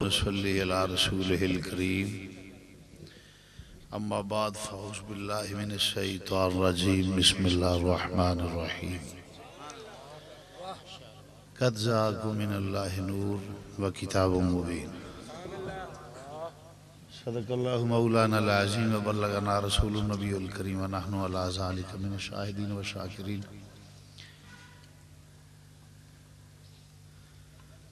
صلی علی رسولہ الکریم اما بعد فاعوذ باللہ من الشیطان الرجیم بسم اللہ الرحمن الرحیم قد جاءکم من اللہ نور و کتاب مبین صدق اللہ مولانا العظیم و بلغنا رسول النبی الکریم و نحن علی ذالک من الشاہدین و شاکرین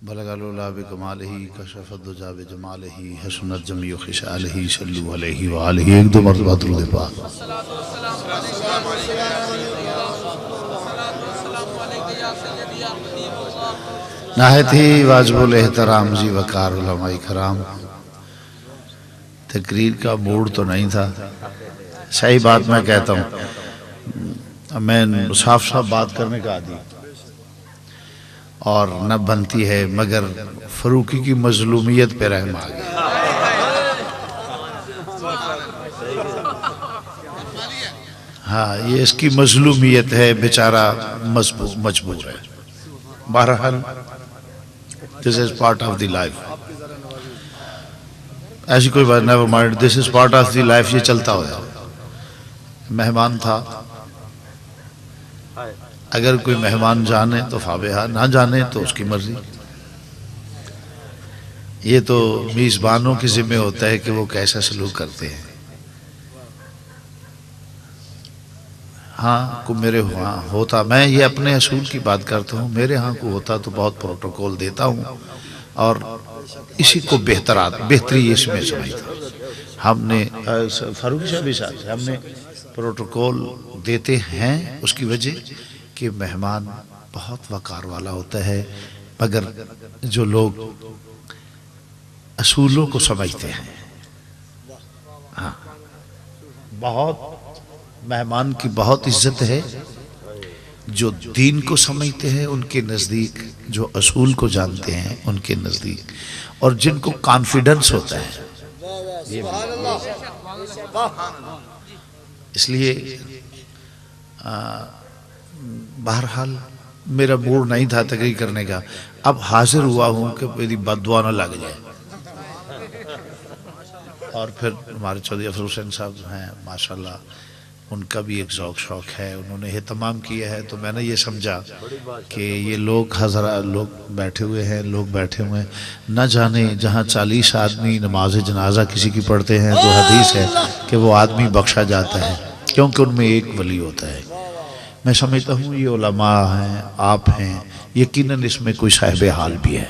بلغ العلا بکمالہ کشف الدجا بجمالہ حسنت جمیع خصالہ صلو علیہ وآلہ ایک دو مرتبہ درود پاک نہایت ہی واجب الاحترام ذی وقار علماء کرام، تقریر کا موڈ تو نہیں تھا، صحیح بات میں کہتا ہوں، میں صاف صاف بات کرنے کا عادی اور نہ بنتی ہے، مگر فروقی کی مظلومیت پہ رحم آ گیا۔ ہاں، یہ اس کی مظلومیت ہے، بیچارہ مجبور ہے۔ بہرحال this is part of the life، ایسی کوئی بات never mind، this is part of the life، یہ چلتا ہوا۔ مہمان تھا، اگر کوئی مہمان جانے تو فابہا، نہ جانے تو اس کی مرضی۔ یہ تو میزبانوں کی ذمہ ہوتا ہے کہ وہ کیسا سلوک کرتے ہیں۔ ہاں کو میرے ہاں ہوتا، میں یہ اپنے اصول کی بات کرتا ہوں، میرے ہاں کو ہوتا تو بہت پروٹوکول دیتا ہوں اور اسی کو بہتری اس میں سمجھتا۔ ہم نے فاروقی صاحب ساتھ ہم نے پروٹوکول دیتے ہیں، اس کی وجہ کہ مہمان بہت وقار والا ہوتا ہے، مگر جو لوگ اصولوں کو سمجھتے ہیں، ہاں بہت مہمان کی بہت عزت ہے، جو دین کو سمجھتے ہیں ان کے نزدیک، جو اصول کو جانتے ہیں ان کے نزدیک، اور جن کو کانفیڈنس ہوتا ہے۔ اس لیے بہرحال میرا موڈ نہیں تھا تقریر کرنے کا، اب حاضر ہوا ہوں کہ میری بد دعا نہ لگ جائے۔ اور پھر ہمارے چودھری افضل حسین صاحب ہیں، ماشاءاللہ ان کا بھی ایک ذوق شوق ہے، انہوں نے اہتمام کیا ہے، تو میں نے یہ سمجھا کہ یہ لوگ لوگ بیٹھے ہوئے ہیں، نہ جانے جہاں 40 آدمی نماز جنازہ کسی کی پڑھتے ہیں تو حدیث ہے کہ وہ آدمی بخشا جاتا ہے، کیونکہ ان میں ایک ولی ہوتا ہے۔ میں سمجھتا ہوں یہ علماء ہیں، آپ ہیں، یقیناً اس میں کوئی صاحب حال بھی ہے۔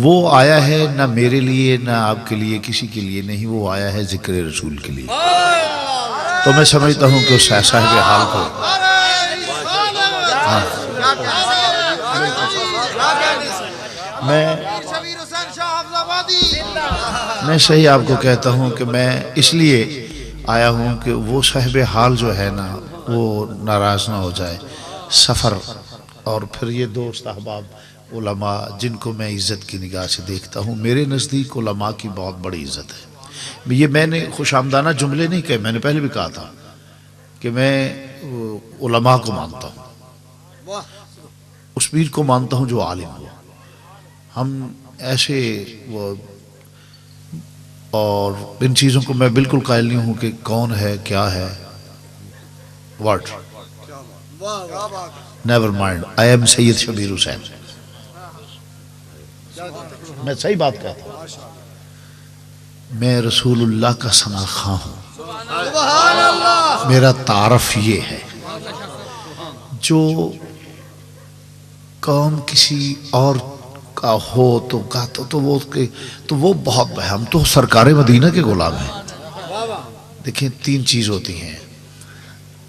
وہ آیا ہے نہ میرے لیے نہ آپ کے لیے، کسی کے لیے نہیں، وہ آیا ہے ذکر رسول کے لیے، تو میں سمجھتا ہوں کہ اس صاحب حال کو میں صحیح آپ کو کہتا ہوں کہ میں اس لیے آیا ہوں کہ وہ صاحب حال جو ہے نا وہ ناراض نہ ہو جائے۔ سفر اور پھر یہ دوست احباب علماء جن کو میں عزت کی نگاہ سے دیکھتا ہوں، میرے نزدیک علماء کی بہت بڑی عزت ہے۔ یہ میں نے خوش آمدانہ جملے نہیں کہے، میں نے پہلے بھی کہا تھا کہ میں علماء کو مانتا ہوں، اس پیر کو مانتا ہوں جو عالم ہو۔ ہم ایسے اور ان چیزوں کو میں بالکل قائل نہیں ہوں کہ کون ہے کیا ہے، what never mind, I am Syed Shabbir Hussain, میں صحیح بات کہتا ہوں، میں رسول اللہ کا ثنا خواں ہوں، میرا تعارف یہ ہے۔ جو کام کسی اور کا ہو تو وہ بہت ہم تو سرکار مدینہ کے غلام ہیں۔ دیکھیں 3 چیز ہوتی ہیں،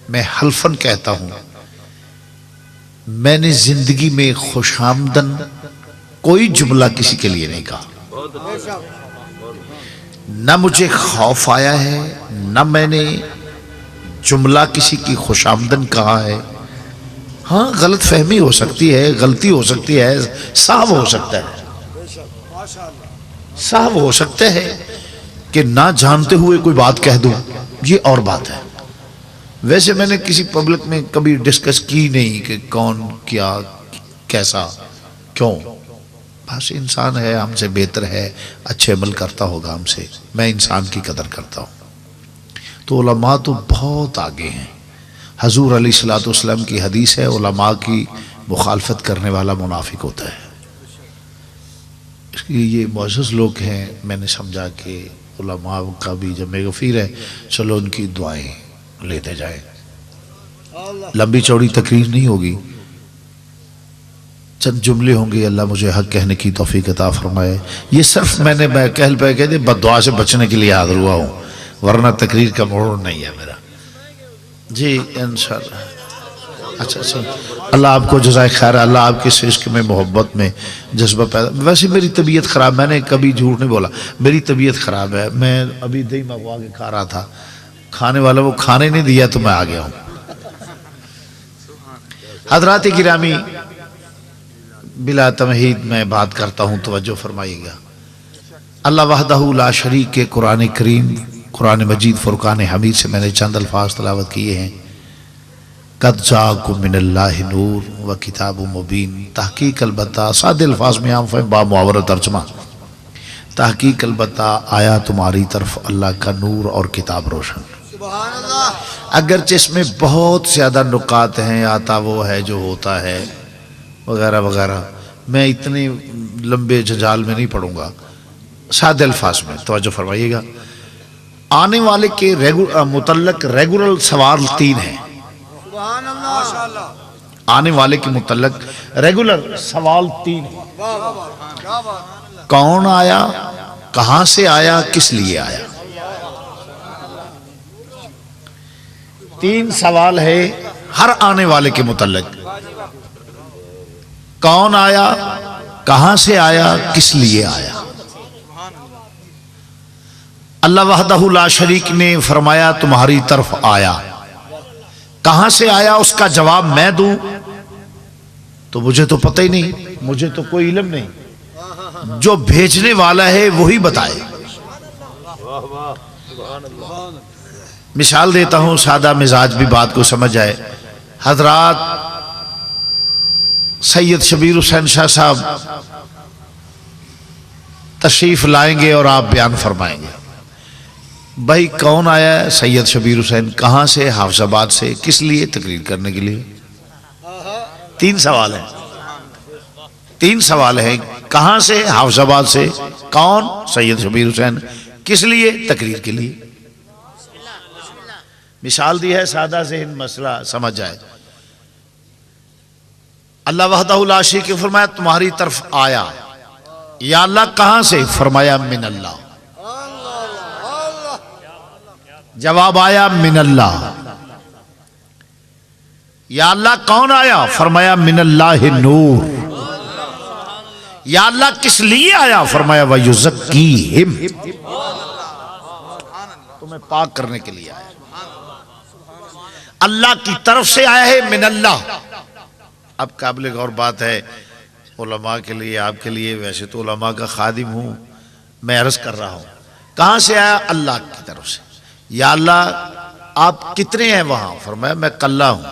میں حلفاً کہتا ہوں میں نے زندگی میں خوش آمدن کوئی جملہ کسی کے لیے نہیں کہا، نہ مجھے خوف آیا ہے، نہ میں نے جملہ کسی کی خوش آمدن کہا ہے۔ ہاں غلط فہمی ہو سکتی ہے، غلطی ہو سکتی ہے، صاحب ہو سکتا ہے، صاحب ہو سکتا ہے کہ نہ جانتے ہوئے کوئی بات کہہ دوں، یہ اور بات ہے۔ ویسے میں نے کسی پبلک میں کبھی ڈسکس کی نہیں کہ کون کیا کیسا کیوں، بس انسان ہے، ہم سے بہتر ہے، اچھے عمل کرتا ہوگا ہم سے، میں انسان کی قدر کرتا ہوں۔ تو علماء تو بہت آگے ہیں۔ حضور علیہ الصلوۃ والسلام کی حدیث ہے، علماء کی مخالفت کرنے والا منافق ہوتا ہے۔ اس لیے یہ معزز لوگ ہیں، میں نے سمجھا کہ علماء کا بھی جمع غفیر ہے، چلو ان کی دعائیں لیتے جائیں۔ لمبی چوڑی تقریر نہیں ہوگی، چند جملے ہوں گے، اللہ مجھے حق کہنے کی توفیق عطا فرمائے۔ یہ صرف میں نے کہل پہ کہہ دے بد دعا سے بچنے کے لیے حاضر ہوا ہوں، ورنہ تقریر کا موڑ نہیں ہے میرا۔ جی انشاءاللہ۔ اچھا اللہ آپ کو جزائے خیر، اللہ آپ کے عشق میں محبت میں جذبہ پیدا۔ ویسے میری طبیعت خراب، میں نے کبھی جھوٹ نہیں بولا، میری طبیعت خراب ہے، میں ابھی دہی منگوا کے کھا رہا تھا، کھانے والا وہ کھانے نہیں دیا تو میں آ گیا ہوں۔ حضرات گرامی، بلا تمہید میں بات کرتا ہوں، توجہ فرمائیے گا۔ اللہ وحدہ لا شریک کے قرآن کریم، قرآن مجید فرقان حمید سے میں نے چند الفاظ تلاوت کیے ہیں۔ قد جاءکم من اللہ نور و کتاب مبین۔ تحقیق البتہ، سادے الفاظ میں عام فہم با محاورہ ترجمہ، تحقیق البتہ آیا تمہاری طرف اللہ کا نور اور کتاب روشن۔ اگرچہ اس میں بہت زیادہ نکات ہیں، آتا وہ ہے جو ہوتا ہے وغیرہ وغیرہ، میں اتنے لمبے جنجال میں نہیں پڑھوں گا، سادے الفاظ میں توجہ فرمائیے گا۔ آنے والے کے متعلق ریگولر سوال 3 ہیں۔ آنے والے کے متعلق ریگولر سوال 3 ہیں۔ کون آیا، کہاں سے آیا، کس لیے آیا؟ 3 سوال ہے ہر آنے والے کے متعلق۔ کون آیا، کہاں سے آیا، کس لیے آیا؟ اللہ وحدہ لا شریک نے فرمایا تمہاری طرف آیا۔ کہاں سے آیا اس کا جواب میں دوں تو مجھے تو پتہ ہی نہیں، مجھے تو کوئی علم نہیں، جو بھیجنے والا ہے وہی بتائے۔ مثال دیتا ہوں، سادہ مزاج بھی بات کو سمجھ آئے۔ حضرات سید شبیر حسین شاہ صاحب تشریف لائیں گے اور آپ بیان فرمائیں گے۔ بھائی کون آیا ہے؟ سید شبیر حسین۔ کہاں سے؟ حافظ آباد سے۔ کس لیے؟ تقریر کرنے کے لیے۔ 3 سوال ہیں، 3 سوال ہیں۔ کہاں سے؟ حافظ آباد سے۔ کون؟ سید شبیر حسین۔ کس لیے؟ تقریر کے لیے۔ مثال دی ہے، سادہ ذہن مسئلہ سمجھ جائے۔ اللہ وحدہ لا شریک نے فرمایا تمہاری طرف آیا۔ یا اللہ کہاں سے؟ فرمایا من اللہ۔ جواب آیا من اللہ۔ یا اللہ کون آیا؟ فرمایا من اللہ نور۔ یا اللہ کس لیے آیا؟ فرمایا وَيُزَكِّيهِمْ، تمہیں پاک کرنے کے لیے آیا۔ اللہ کی طرف سے آیا ہے، من اللہ۔ اب قابل غور بات ہے علماء کے لیے، آپ کے لیے، ویسے تو علماء کا خادم ہوں، میں عرض کر رہا ہوں کہاں سے آیا؟ اللہ کی طرف سے۔ یا اللہ آپ کتنے ہیں وہاں؟ فرمایا میں کلہ ہوں۔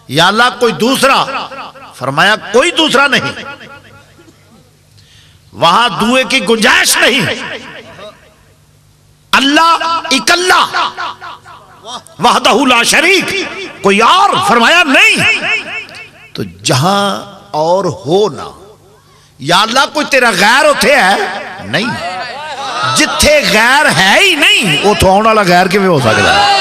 یا اللہ کوئی دوسرا؟ فرمایا کوئی دوسرا نہیں، وہاں دوئے کی گنجائش نہیں، اللہ اکلا، وحدہ لا شریک، کوئی اور؟ فرمایا نہیں۔ تو جہاں اور ہو نا، یا اللہ کوئی تیرا غیر اتھے ہے؟ نہیں۔ جتھے غیر ہے ہی نہیں، وہ تو آنے والا غیر کے میں ہو سکتا ہے۔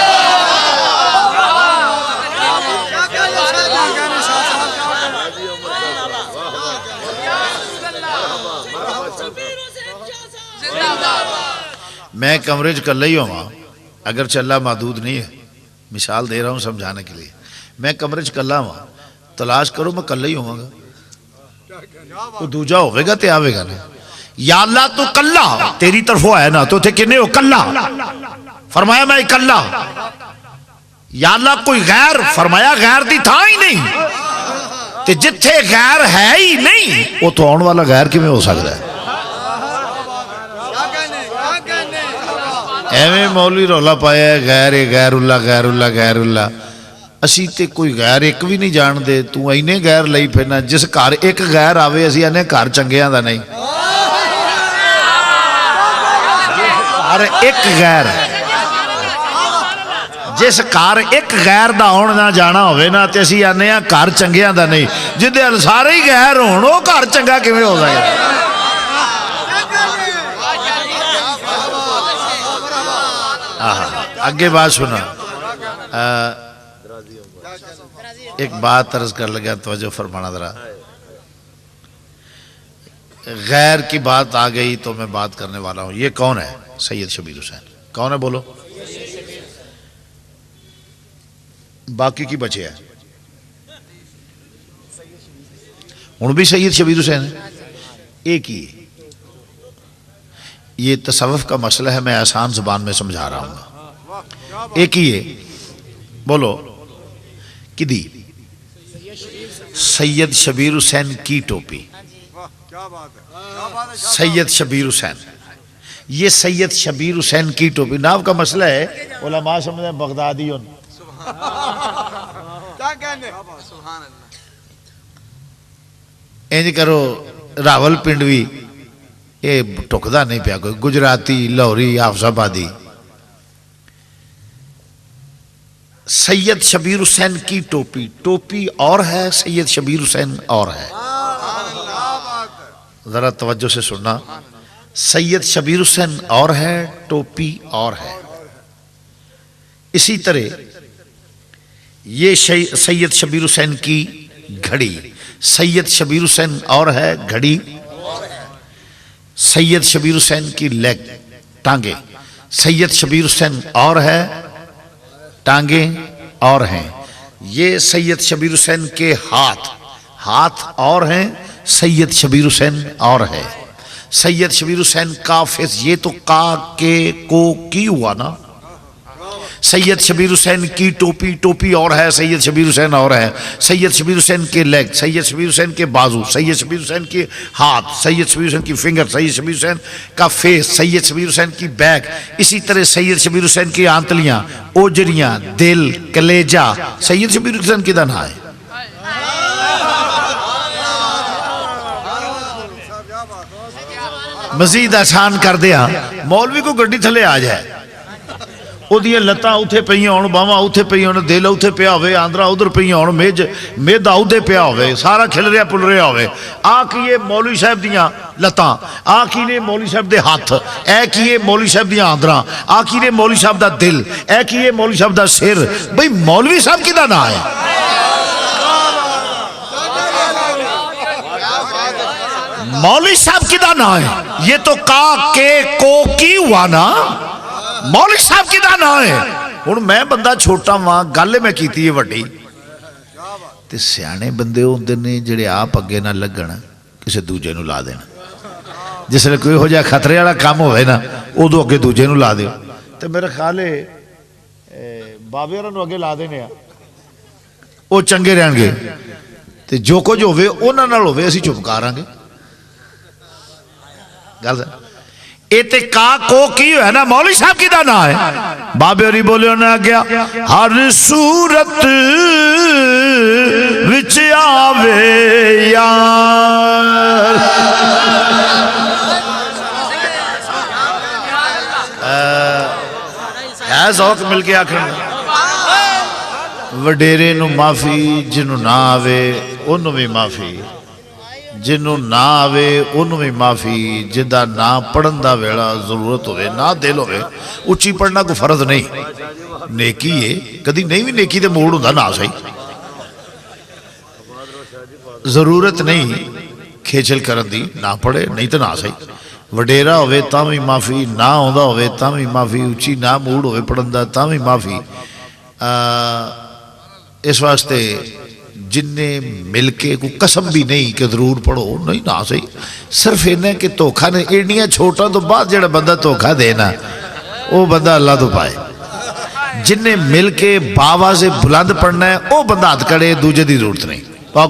میں کمرے چ کلہ ہی ہوں، اگرچہ اللہ محدود نہیں ہے، مثال دے رہا ہوں سمجھانے کے لیے۔ میں کمرے چ کلہ ہوں، تلاش کرو میں کلہ ہی ہوں گا، کوئی دوجا ہوئے گا تے آوے گا نا۔ یا اللہ تو کلہ، تیری طرف ہوا ہے نا، تو تھے کنے ہو؟ کلہ۔ فرمایا میں کلہ۔ یا اللہ کوئی غیر؟ فرمایا غیر دی تھا ہی نہیں، تے جتھے غیر ہے ہی نہیں، وہ تو آن والا غیر کی میں ہو سکتا ہے۔ ایویں مولوی رولا پایا ہے غیر اللہ غیر اللہ غیر اللہ، اسی تے کوئی غیر ایک بھی نہیں جان دے، تو اینے غیر لئی پھرنا، جس گھر ایک غیر آوے اسی آنے گھر چنگیاں دا نہیں، گھر ایک غیر، جس گھر ایک غیر دا ہون نہ جانا ہوئے نا تے اسی آنے گھر چنگیاں دا نہیں، جدے سارے ہی غیر ہون وہ گھر چنگا کیویں ہو جائے؟ آگے بات سنا، ایک بات عرض کر لگا، توجہ فرمانا ذرا، غیر کی بات آ گئی تو میں بات کرنے والا ہوں۔ یہ کون ہے؟ سید شبیر حسین۔ کون ہے بولو؟ باقی کی بچے ہیں ہوں بھی سید شبیر حسین ہے، ایک ہی۔ یہ تصوف کا مسئلہ ہے، میں آسان زبان میں سمجھا رہا ہوں۔ ایک ہی ہے، بولو کدی؟ سید شبیر حسین کی ٹوپی، سید شبیر حسین، یہ سید شبیر حسین کی ٹوپی نام کا مسئلہ ہے۔ علماء سمجھتے ہیں بغدادیون، انج کرو راول پنڈوی، یہ ٹکدا نہیں پیا کوئی، گجراتی، لاہوری، حافظ آبادی۔ سید شبیر حسین کی ٹوپی، ٹوپی اور ہے، سید شبیر حسین اور ہے۔ ذرا توجہ سے سننا، سید شبیر حسین اور ہے، ٹوپی اور ہے۔ اسی طرح یہ سید شبیر حسین کی گھڑی، سید شبیر حسین اور ہے، گھڑی۔ سید شبیر حسین کی لیگ، ٹانگیں، سید شبیر حسین اور ہے، ٹانگیں اور ہیں۔ یہ سید شبیر حسین کے ہاتھ، ہاتھ اور ہیں، سید شبیر حسین اور ہے۔ سید شبیر حسین کا فیس، یہ تو کا کے کو کی ہوا نا۔ سید شبیر حسین کی ٹوپی، ٹوپی اور ہے، سید شبیر حسین اور ہے۔ سید شبیر حسین کے لیگ، سید شبیر حسین کے بازو، سید شبیر حسین کے ہاتھ، سید شبیر حسین کی فنگر، سید شبیر حسین کا فیس، سید شبیر حسین کی بیک۔ اسی طرح سید شبیر حسین کی آنتلیاں، اوجریاں، دل، کلیجہ، سید شبیر حسین کی دنہا ہے۔ مزید آسان کر دیا، مولوی کو گڈی تھلے آ جائے، او دیئے لتاں اتھے پہیاں ہون، باواں اتھے پہیاں ہون، دل اتھے پیا ہوئے، آندرا ادھر پہیاں ہون، میدہ ادھے پیا ہوئے، سارا کھل رہا پل رہا ہوئے۔ آکھیے مولوی صاحب دیاں لتاں، آکھیے مولوی صاحب دے ہاتھ، اے کیے مولوی صاحب دیاں آندرا، آکھیے مولوی صاحب دا دل، اے کیے مولوی صاحب دا سر۔ بھئی مولوی صاحب کی دا نہ ہے؟ مولوی صاحب کی دا نہ ہے؟ یہ تو کا کے کو کی ہوا نا، مولوی صاحب کی دا نہ ہے۔ ہن میں بندہ چھوٹا وہاں گل میں کیتی ہے وڈی، تے سیانے بندے ہوندے نے جڑے آپ اگے نہ لگن، کسے دوجے نو لا دینا۔ جس نے کوئی ہو جائے خطرے والا کام ہوئے نا، ادو اگے دوجے نو لا دیو۔ تے میرے خیال ہے بابے ہوراں نو اگے لا دینے، وہ چنگے رہن گے، تے جو کچھ ہوئے انہاں نال ہوئے، اسی چپ کراں گے۔ گل ایتے کا کو کی ہے نا، مولوی صاحب کی دا نہ ہے۔ بابے ہوری بولے ہونا گیا، ہر صورت وچ آوے یار، ہے ذوق مل کے آکھن وڈیرے نو معافی، جنوں نہ آوے انہوں بھی معافی، جنوں نہ آوے انہوں بھی معافی، جدہ نہ پڑھن دا ویڑا ضرورت ہوئے، نہ دل ہوئے، اچھی پڑھنا کو فرض نہیں، نیکی ہے، کدی نہیں بھی نیکی دے موڑ ہوں دا نہ صحیح، ضرورت نہیں کھیچل کرن دی، نہ پڑھے نہیں تو نہ صحیح، وڈیرا ہوئے تاں بھی معافی، نہ ہوندہ ہوئے تاں بھی معافی، اچھی نہ موڑ ہوئے پڑھن دا تاں بھی معافی۔ اس واسطے جن نے مل کے کوئی قسم بھی نہیں کہ ضرور پڑھو، نہیں نہ صحیح، صرف انہیں کہ توکھا نے ایڈیاں چھوٹا تو بعد جڑا بندہ توکھا دینا وہ بندہ اللہ تو پائے۔ جن نے مل کے باواز بلند پڑھنا ہے وہ بندہ ہاتھ کڑے، دوجے دی ضرورت نہیں،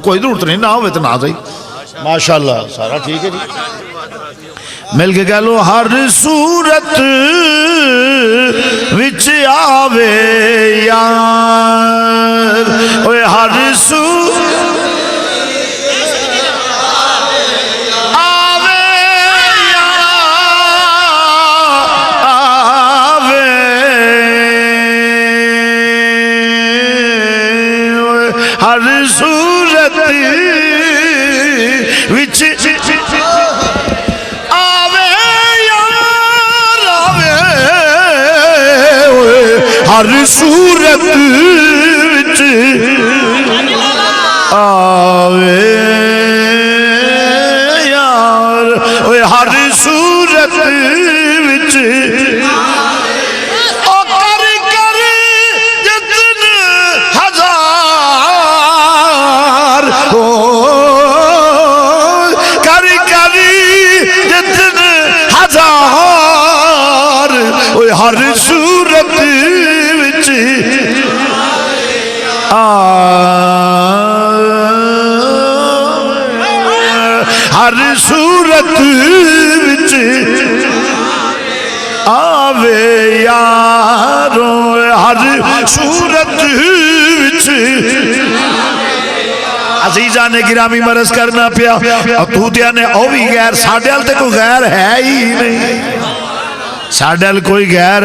کوئی ضرورت نہیں، نہ ہوئے تو نہ صحیح۔ ماشاءاللہ سارا ٹھیک ہے جی۔ مل کے کہہ لو ہر صورت وچ آوے یار اوے ہر صورت ہر صورت وچ آوے یار آوے ہر صورت وچ آوے یار ہر صورت وچ ہر صورت وچ ہر صورت وچ آوے یارو ہر صورت وچ عزیزاں نے گرامی مرض کرنا پیا اتوتیا نے او بھی غیر ساڈے ال تے کوئی غیر ہے ہی نہیں ساڈل کوئی غیر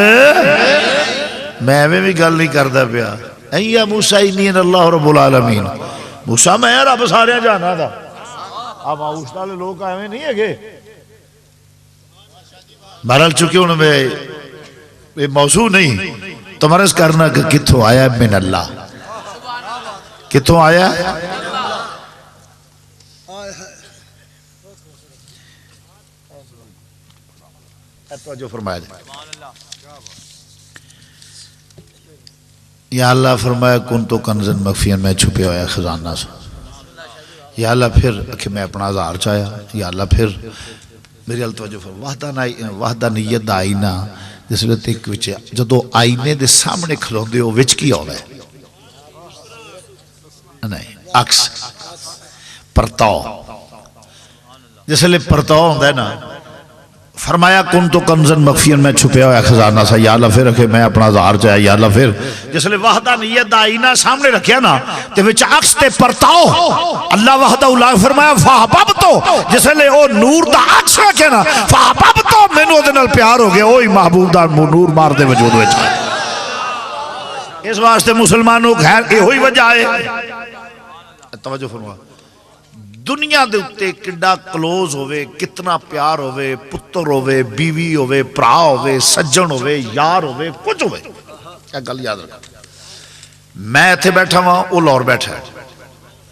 میں بھی گل نہیں کرتا پیا ایا موسیٰ انی اللہ رب العالمین موسیٰ میں رب سارے جانا تھا اب آؤش والے لوگ ایویں نہیں ہے گے بہرحال چکے ان میں موضوع نہیں تو مرض کرنا کہ کتھوں آیا من اللہ کتھوں آیا جو فرمایا جائے یا اللہ فرمایا کن تو کنزن مخفین میں چھپے ہویا خزانہ سے یا اللہ پھر کہ میں اپنا ہزار چاہیا یا اللہ پھر میری التوجہ فرمایا وحدانیت دا آئینہ جس لئے تک وچے جدو آئینے دے سامنے کھلو دے ہو وچ کی ہو رہے نہیں عکس پرتاؤ جس لئے پرتاؤ ہوندہ ہے نا فرمایا کن تو کنزن مخفین میں چھپے ہویا خزانہ سا یا اللہ پھر کہ میں اپنا ہزار چاہیا یا اللہ پھر جس لئے وحدانیت دا آئینہ سامنے رکھیا نا تے وچ عکس تے پرتاؤ اللہ وحدہ اللہ فرمایا فاحببتو جس لئے او نور دا عکس رکھیا نا فاحببتو میں نو دنال پیار ہو گیا اوہی محبوب دا نور مار دے وجود وچ اس واسطے مسلمانوں خیر ہوئی وجہ ہے توجہ فرمایا دنیا دے اتے کڈا کلوز ہوئے کتنا پیار ہوئے پتر ہوئے بیوی ہوئے پرا ہوئے سجن ہوئے یار ہوئے کچھ ہوئے کیا گل یاد رکھا میں تھے بیٹھا وہاں وہ لور بیٹھا ہے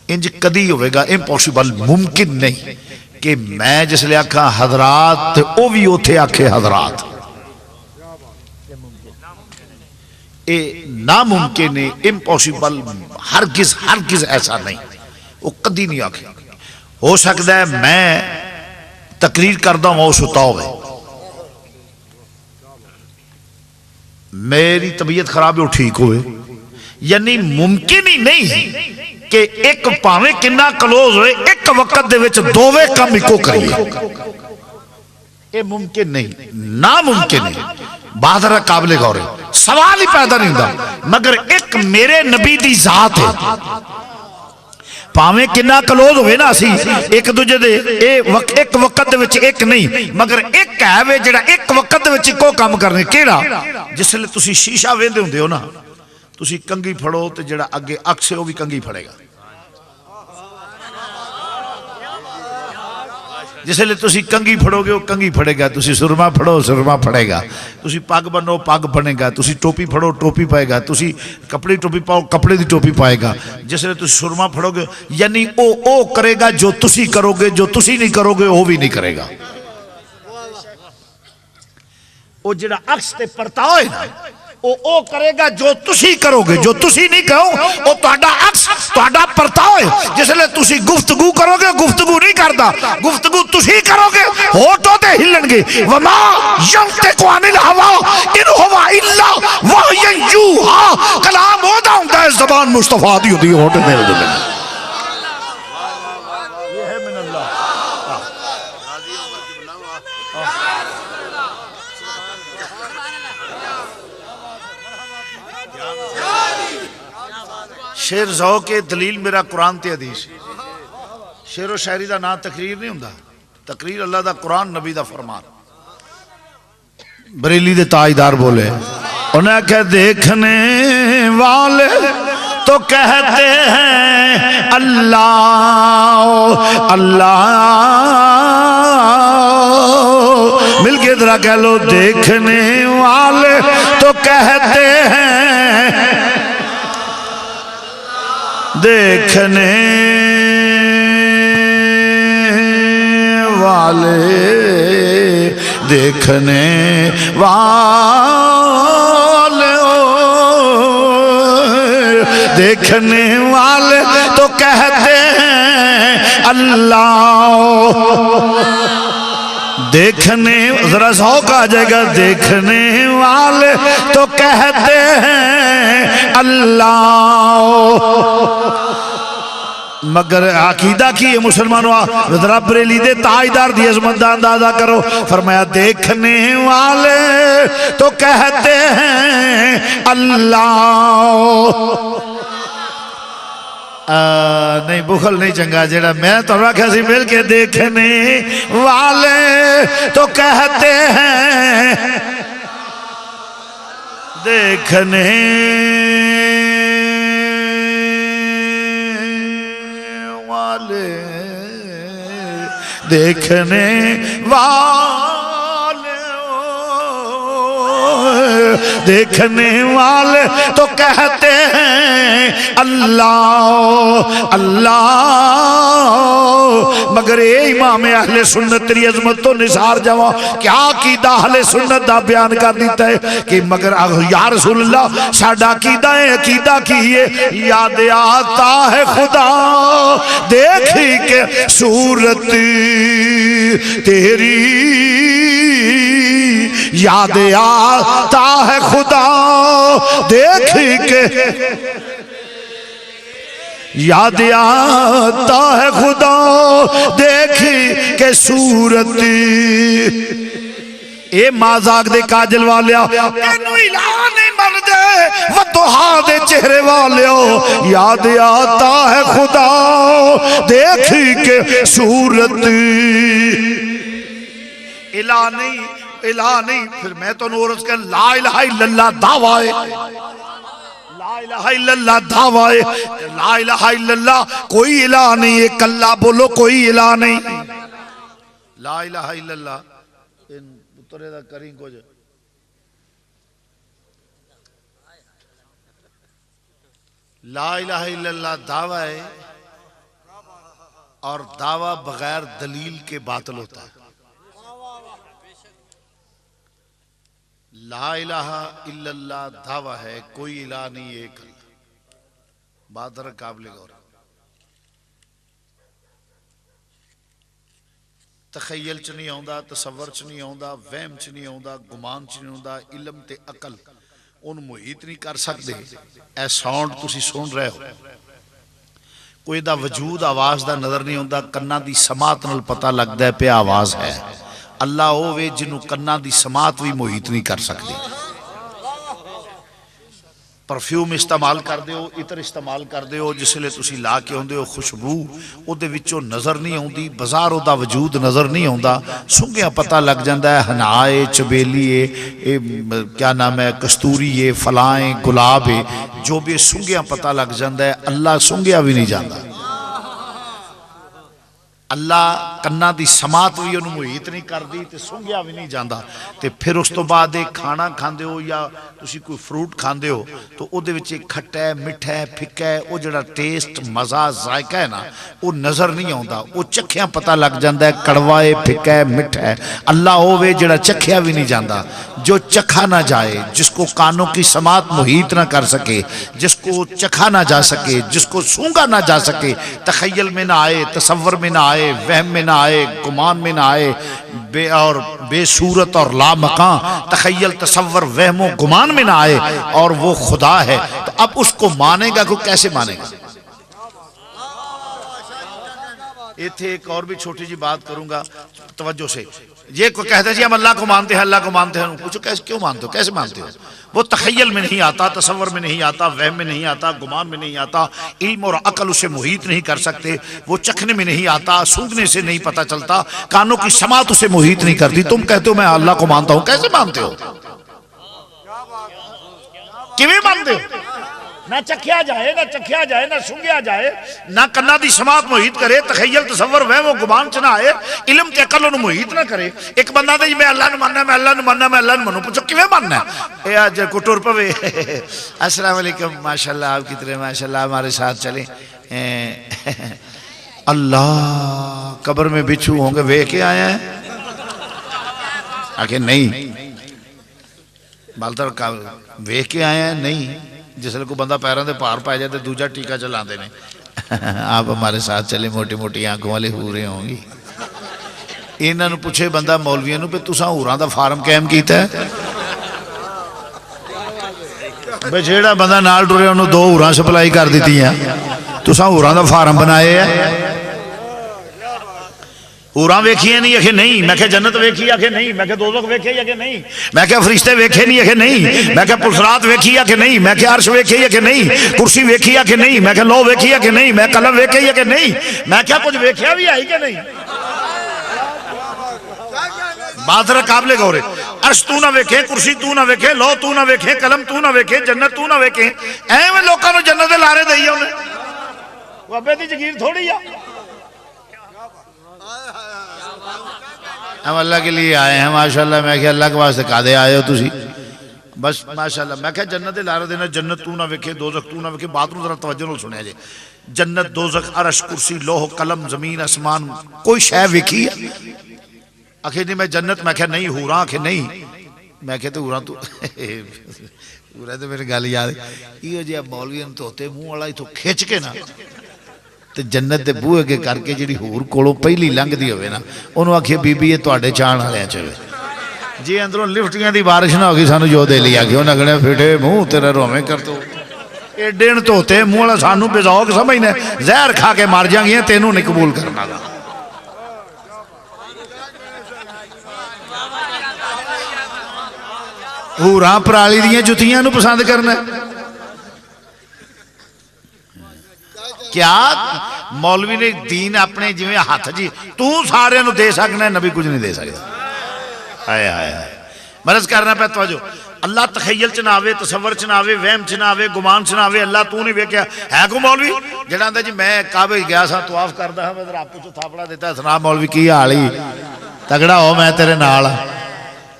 انج کدی ہوئے گا امپوسیبل ممکن نہیں کہ میں جس لئے آکھا حضرات او بھی ہوتے آکھے حضرات اے ناممکن ہے امپوسیبل ہرگز ایسا نہیں وہ کدی نہیں آکھے ہو سکتا ہے میں تقریر کردہ ہوں وہ ستا ہوئے میری طبیعت خراب ہے وہ ٹھیک ہوئے یعنی ممکن ہی نہیں کہ ایک پاویں کنہ کلوز ہوئے ایک وقت دے وچ دووے کم اکو کریے یہ ممکن نہیں ناممکن ہے بہادر قابل غور ہے سوال ہی پیدا نہیں ہوتا مگر ایک میرے نبی دی ذات ہے پاویں کنہ کلوز ہوئے نا سی ایک دوجہ دے ایک وقت دے وچ ایک نہیں مگر ایک ہے وے جڑا ایک وقت دے وچ کو کام کرنے کیڑا جس لئے تسی شیشہ ویندے ہوندے ہو نا تسی کنگی پھڑو تے جڑا اگے اکسے ہو بھی کنگی پھڑے گا جس لئے تسی کنگی پھڑو گے وہ کنگی پھڑے گا تسی سرما پھڑو سرما پھڑے گا تسی پاگ بنو پاگ بنے گا تسی ٹوپی پھڑو ٹوپی پائے گا تسی کپڑی ٹوپی پاؤ کپڑے دی ٹوپی پائے گا جس لئے تسی سرما پھڑو گے یعنی او کرے گا جو تسی کرو گے جو تسی نہیں کرو گے وہ بھی نہیں کرے گا وہ جڑا عکس تے پرتاؤ ہے نا او کرے گا جو تسی کرو گے جو تسی نہیں کرو وہ تہاڈا عکس تہاڈا پرتاؤ ہے جس لئے تسی گفتگو کرو گے گفتگو نہیں کردا گفتگو تسی کرو گے ہوٹوں تے ہلن گے وما ینطق عن الہوا ان ہوا الا وحی یوحی کلام ہوتا ہوتا ہے زبان مصطفیٰ دی ہوتی ہے ہوٹوں تے ہلن گے شیر ذوق کے دلیل میرا قرآن تے حدیث. شعر و شاعری دا نام تقریر نہیں ہوندا. تقریر اللہ دا قرآن نبی دا فرمان. بریلی دے تاجدار بولے انہیں کہ دیکھنے والے تو کہتے ہیں اللہ اللہ. مل کے ذرا کہہ لو دیکھنے والے تو کہتے ہیں دیکھنے والے دیکھنے والے دیکھنے والے تو کہتے ہیں اللہ. دیکھنے ذرا ذوق آ جائے گا. دیکھنے والے تو کہتے ہیں اللہ مگر عقیدہ کی ہے مسلمانوں. ذرا بریلی دے تاجدار دی عظمت دا اندازہ کرو. فرمایا دیکھنے والے تو کہتے ہیں اللہ. نہیں بخل نہیں چنگا جیڑا میں تو رکھا سی مل کے دیکھنے والے تو کہتے ہیں دیکھنے والے دیکھنے والے دیکھنے والے تو کہتے ہیں اللہ اللہ. مگر اے امام اہل سنت تیری عظمت تو نثار جاواں کیا عقیدہ اہل سنت دا بیان کر دیتا ہے کہ مگر یا رسول اللہ ساڈا عقیدہ ہے. عقیدہ کی ہے یاد آتا ہے خدا دیکھی کہ صورت تیری یاد آتا ہے خدا دیکھی کہ یاد آتا ہے خدا دیکھی کہ صورت. اے مازاق دے کاجل والیا تینو الہ نہیں مر دے وطہا دے چہرے والیو یاد آتا ہے خدا دیکھی کہ صورت. الہ نہیں الہ نہیں. پھر میں تو نورس کہ لا الہ الا اللہ دعوی لا الہ الا اللہ دعوی لا الہ الا اللہ کوئی الہ نہیں. ایک اللہ بولو کوئی الہ نہیں. لا الہ الا اللہ پترے دا کریں کچھ لا الہ الا اللہ دعوی ہے اور دعوی بغیر دلیل کے باطل ہوتا ہے. لا الہ الا اللہ دعویٰ ہے کوئی الہ نہیں ایک اللہ. بات ذرا قابل غور. تخیل چ نہیں آوندا تصور چ نہیں آوندا وہم چ نہیں آوندا گمان چ نہیں آوندا علم تے عقل ان محیط نہیں کر سکتے. اے ساؤنڈ تسی سن رہے ہو کوئی دا وجود آواز دا نظر نہیں آوندا کنا دی سماعت نال پتہ لگدا ہے پہ آواز ہے. اللہ ہووے جنوں کنا دی سماعت بھی محیط نہیں کر سکتی. پرفیوم استعمال کر دیو عطر استعمال کر دیو جس لئے تسی لا کے ہوندے ہو خوشبو او دے وچوں نظر نہیں ہوندی بازار او دا وجود نظر نہیں ہوندا. سنگیاں پتہ لگ جاندا ہے ہنائے چبیلی ہے کیا نام ہے کستوری ہے فلائیں گلاب ہے جو بھی سنگیاں پتہ لگ جاندا ہے. اللہ سنگیاں بھی نہیں جاندا. اللہ کنا دی سماعت بھی انہوں محیط نہیں کر دی تے سنگیا بھی نہیں جاندہ. تے پھر اس تو بعد ایک کھانا کھاندے ہو یا تسی کوئی فروٹ کھاندے ہو تو او دے وچ کھٹا ہے مٹھا ہے پھکا ہے او جڑا ٹیسٹ مزہ ذائقہ ہے نا او نظر نہیں آوندا. او چکھیاں پتہ لگ جاندا ہے کڑوا ہے پھکا ہے مٹھا ہے. اللہ ہووے جڑا چکھیا بھی نہیں جاندا جو چکھا نہ جائے جس کو کانوں کی سماعت محیط نہ کر سکے جس کو چکھا نہ جا سکے جس کو سونگا نہ جا سکے تخیل میں نہ آئے تصور میں نہ آئے وہم میں نہ آئے گمان میں نہ آئے بے صورت اور لا مکان تخیل تصور وہم و گمان میں نہ آئے اور وہ خدا ہے تو اب اس کو مانے گا کو کیسے مانے گا. ایتھے ایک اور بھی چھوٹی جی بات کروں گا توجہ سے. یہ کوئی کہتا ہے جی ہم اللہ کو مانتے ہیں، اللہ کو مانتے ہیں. پوچھو کیسے، کیوں مانتے ہو، کیسے مانتے ہو؟ وہ تخیل میں نہیں آتا، تصور میں نہیں آتا، وہم میں نہیں آتا، گمان میں نہیں آتا، علم اور عقل اسے محیط نہیں کر سکتے، وہ چکھنے میں نہیں آتا، سونگنے سے نہیں پتہ چلتا، کانوں کی سماعت اسے محیط نہیں کرتی. تم کہتے ہو میں اللہ کو مانتا ہوں، کیسے مانتے ہو، کیویں مانتے ہو؟ نہ چکھیا جائے، نہ چکھیا جائے، نہ سنگیا جائے، نہ کنا دی سماعت محیط کرے، تخیل تصور وہم و گمان چ نہ آئے، علم تے عقل انہوں محیط نہ کرے. ایک بندہ دے میں اللہ نو ماننا، میں اللہ نو ماننا، میں اللہ نو مانوں. پوچھو کیویں ماننا ہے؟ اے آج کو ٹر پوے. السلام علیکم، ماشاءاللہ آپ کی طرح ماشاءاللہ ہمارے ساتھ چلیں. اللہ قبر میں بچھو ہوں گے وے کے آیا ہے؟ آکے نہیں. بالتر وے کے آیا ہے؟ نہیں. جس لئے کو بندہ پیران دے پار پائے جاتے دوجہ ٹیکہ چلان دینے. آپ ہمارے ساتھ چلے، موٹی موٹی آنکھوں والے ہورے ہوں گی. انہاں نو پوچھے بندہ مولویاں نو پہ تساں ہوراں دا فارم قائم کیتا ہے؟ بے جیڑا بندہ نال ٹرے انہوں 2 ہوراں سپلائی کر دیتی ہیں، تساں ہوراں دا فارم بنائے ہیں. ہوراں ویکھیے نہیں ہے کہ نہیں؟ میں کہ جنت ویکھی ہے کہ نہیں؟ میں کہ دوزخ ویکھی ہے کہ نہیں؟ میں کہ فرشتے ویکھے نہیں ہے کہ نہیں؟ میں کہ پلسرات ویکھی ہے کہ نہیں؟ میں کہ عرش ویکھی ہے کہ نہیں؟ کرسی ویکھی ہے کہ نہیں؟ میں کہ لو ویکھی ہے کہ نہیں؟ میں قلم ویکھی ہے کہ نہیں؟ میں کیا کچھ ویکھیا بھی آئی کہ نہیں؟ بات رہا قابل غور ہے. عرش تو نہ ویکھے، کرسی تو نہ ویکھے، لو تو نہ ویکھے، قلم تو نہ ویکھے، جنت تو نہ ویکھے. میں لوکاں نو جنت دے لارے دئیے انہیں. وہ ابے دی جگیر تھوڑی ہے. ہم اللہ کے لیے آئے ہیں ماشاءاللہ. میں کہ اللہ کے واسطے قادے آئے ہو تسی بس ماشاءاللہ. میں کہ جنت لارے دینا، جنت تو نہ ویکھے، دوزخ تو نہ ویکھے. بات نو ذرا توجہ نال سنیا جے. جنت، دوزخ، عرش، کرسی، لوح، قلم، زمین، آسمان، کوئی شے ویکھی ہے؟ آخر نہیں میں جنت. میں کہ نہیں. ہوراں آخر نہیں. میں کہ تو ہوراں تو ہورا تو میرے گل یاد یہ جی اب مولوی تو ہوتے منہ والا ہی تو کھچ کے نا تے جنت دے بوئے کے کر کے جڑی ہور کولوں پہلی لنگ دی ہوئے نا انہوں آکھے بی بی یہ تواڈے چان والے چوے جی اندروں لفٹیاں دی بارش نہ ہوگی سانو جو دے لیا کہ انہاں کہنے پھٹے منہ تیرا رومیں کر تو ایڈے تو ہوتے منہ والا سانو بے ذوق سمجھنے زہر کھا کے مار جائیں گے تینوں نہیں قبول کرنا گا. ہوراں پرالی دیاں جتیاں نو پسند کرنا کیا مولوی نے دین اپنے جویں ہاتھ جی تو سارے نو دے سکنا ہے نبی کچھ نہیں دے سکتا. آئے آئے آئے مرض کرنا پہ توجہ. اللہ تخیل چناوے، تصور چناوے، وہم چناوے، گمان چناوے. اللہ تو نہیں ویکھیا ہے کو مولوی جڑا آندا جی میں کعبے گیا سا طواف کردا ہاں میں ذرا آپ کو تھاپڑا دیتا سنا مولوی کی حال ہی تگڑا ہو میں تیرے نال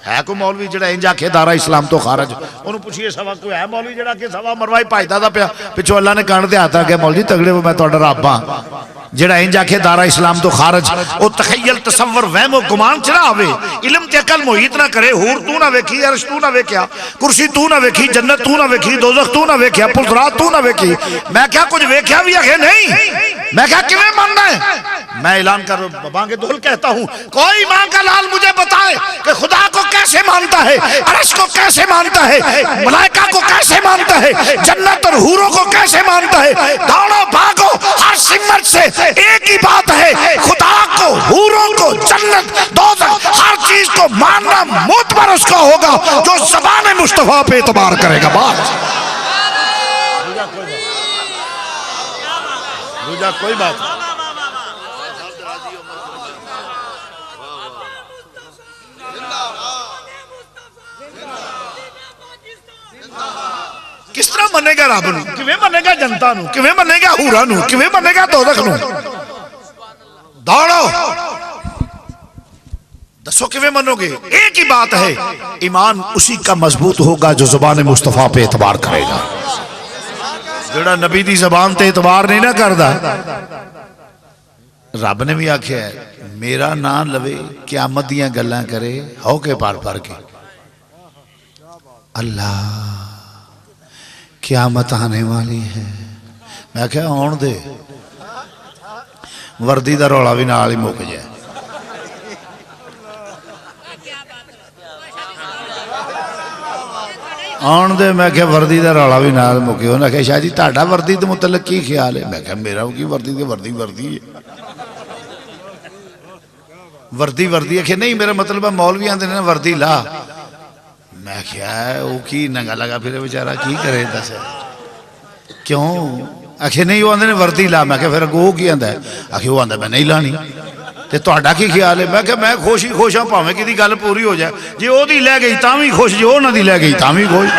ہے کو مولوی جڑا انج آکھے دارا اسلام تو خارج انہوں پوچھئے سوا کوئی ہے مولوی جڑا کہ سوا مروائی پائیتا دا پیا پچھو اللہ نے کانڈ دے آتا کہ مولوی تگڑے وہ میں توڑا رب ہاں جڑا انج آکھے دارا اسلام تو خارج او تخیل تصور وہم و گمان چ نہ آوے علم تے عقل محیط نہ کرے. حور تو نہ ویکھی، عرش تو نہ ویکھیا، کرسی تو نہ ویکھی، جنت تو نہ ویکھی، دوزخ تو نہ ویکھیا، پلسرات تو نہ ویکھی. میں کیا کچھ ویکھیا بھی ہے نہیں؟ میں کیا کیویں ماننا ہے؟ میں اعلان کر بانگ دہل کہتا ہوں کوئی ماں کا لال مجھے بتائے کہ خدا کو کیسے مانتا ہے، عرش کو کیسے مانتا ہے، ملائکہ کو کیسے مانتا ہے، جنت اور حوروں کو کیسے مانتا ہے. دوڑو بھاگو ہر سمت سے ایک ہی بات ہے خدا کو، حوروں کو، جنت، دوزخ ہر چیز کو ماننا معتبر اس کا ہوگا جو زبان مصطفیٰ پہ اعتبار کرے گا. بات کوئی بات کس طرح منے گا رب نو، کیویں منے گا جنتا نو، کیویں منے گا حوراں نو، کیویں منے گا دوزخ نو. دوڑو دسو کیویں منو گے؟ ایک ہی بات ہے ایمان اسی کا مضبوط ہوگا جو زبان مصطفیٰ پہ اعتبار کرے گا. جڑا نبی دی زبان تے اعتبار نہیں نہ کردا رب نے بھی آکھیا ہے میرا نام لوے قیامت دیاں گلاں کرے ہو کے پار پار کے. اللہ قیامت آنے والی ہے. میں کہا آن دے وردی دا رولا بھی نال ہی مک جائے. آن دے میں کہا وردی دا رولا بھی نال مکے. انہوں نے کہا شاہ جی تہاڈا وردی دے متعلق کی خیال ہے؟ میں کہا میرا کی وردی دے وردی ہے. وردی وردی ہے کہ نہیں میرا مطلب ہے مولویاں دے نے وردی لا میں کیا ہے وہ کی ننگا لگا پھر بیچارہ کی کرے دس کیوں آخے نہیں وہ آندے نے وردی لا میں کہ پھر وہ کی آندہ ہے آخے وہ آندہ میں نہیں لانی تے تہاڈا کی خیال ہے میں کہ میں خوشی خوش ہاں پاویں کدی گل پوری ہو جائے جی او دی لے گئی تاں وی خوش جی او نہ دی لے گئی تاں وی خوش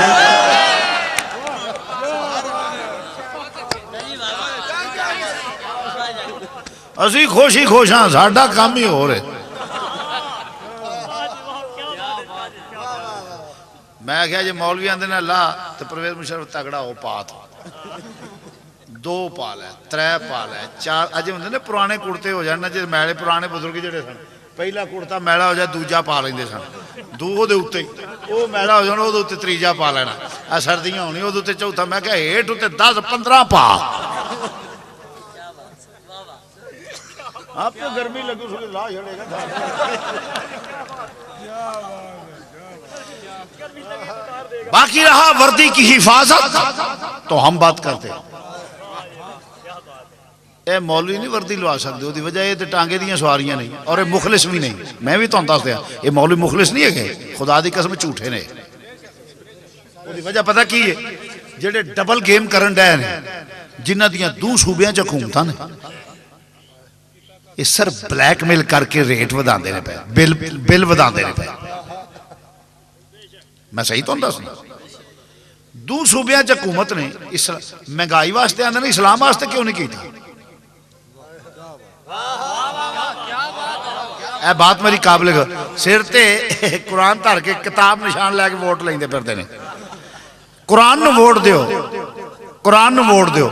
اسی خوشی خوش ہاں ساڈا کام ہی ہو رہے میں کہا جی مولوی آندے نے لا تو پرویز مشرف تگڑا ہو پات دو پال ہے ترے پال ہے چار اجے ہوندے نے پرانے کرتے ہو جانا جی میلے پرانے بزرگ جڑے سن پہلا کرتا میلا ہو جائے دوجا پا لیندے سن دو دے اوتے او میلا ہو جانا او دے اوتے تیجا پا لینا آ سردیاں ہونی او دے اوتے چوتھا میں کہا ہیٹ اوتے 10 15 پا آپ کو گرمی لگو سو لا چھڑے گا باقی رہا وردی کی حفاظت تو ہم بات کرتے اے مولوی نہیں وردی لوا سکتے دی وجہ یہ ٹانگے دیاں سواریاں نہیں اور یہ مخلص بھی نہیں میں بھی تو دس دیا یہ مولوی مخلص نہیں ہے کہ خدا دی قسم جھوٹے نے دی وجہ پتہ کی ہے جڑے ڈبل گیم کرن ڈے نے جنہ دیاں دو صوبیاں چ حکومتاں نے یہ سر بلیک میل کر کے ریٹ وداندے نے پے بل وداندے نے پے میں صحیح تو دس دو صوبیاں چ حکومت نے مہنگائی واسطے آندے نے اسلام واسطے کیوں نہیں کیتی اے بات میری قابل سر تے قرآن دھر کے کتاب نشان لے کے ووٹ لیندے پھردے نے قرآن نو ووٹ دیو قرآن نو ووٹ دیو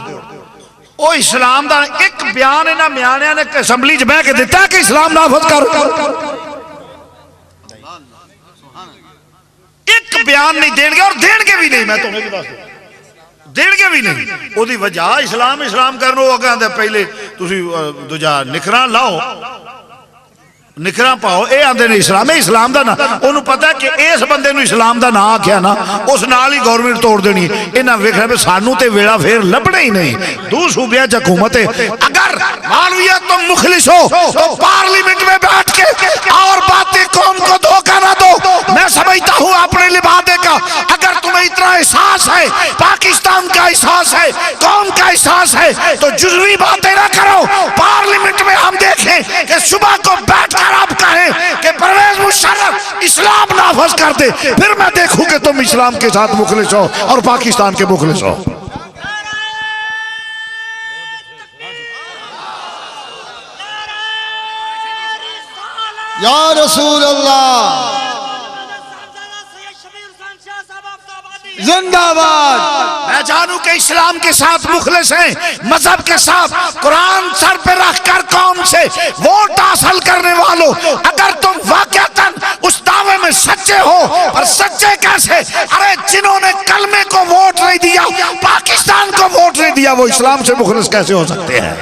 او اسلام دا ایک بیان انہاں میانیاں نے اسمبلی چ بیٹھ کے دیتا کہ اسلام نافذ کر ایک بیان نہیں دین گے اور دین کے بھی نہیں میں تمہیں بھی بات دین کے بھی نہیں او دی وجہ اسلام کرنو وہ کہندے پہلے تسی دوجا نکراں لاؤ نکراں پاؤ اے آندے نے اسلام دا نا انہوں پتہ ہے کہ اس بندے نو اسلام دا نا آکھیا نا اس نال ہی گورنمنٹ توڑ دینی انہاں ویکھنا پہ سانو تے ویڑا پھیر لبنے ہی نہیں دو صوبیاں چ حکومت ہے اگر مولویت تم مخلص ہو تو پارلیمنٹ میں بیٹھ کے اور باتیں قوم کو دھوکہ نہ دو میں سمجھتا ہوں اپنے لبادے کا اگر تمہیں اتنا احساس ہے پاکستان کا احساس ہے قوم کا احساس ہے تو جزوی باتیں نہ کرو پارلیمنٹ میں ہم دیکھیں کہ صبح کو بیٹھ آپ کہیں کہ پرویز مشرف اسلام نافذ کر دے پھر میں دیکھوں کہ تم اسلام کے ساتھ مخلص ہو اور پاکستان کے مخلص ہو یا رسول اللہ زندہ باد میں جانوں کہ اسلام کے ساتھ مخلص ہیں مذہب کے ساتھ قرآن سر پہ رکھ کر قوم سے ووٹ حاصل کرنے والوں اگر تم واقعتاً اس دعوے میں سچے ہو اور سچے کیسے ارے جنہوں نے کلمے کو ووٹ نہیں دیا پاکستان کو ووٹ نہیں دیا وہ اسلام سے مخلص کیسے ہو سکتے ہیں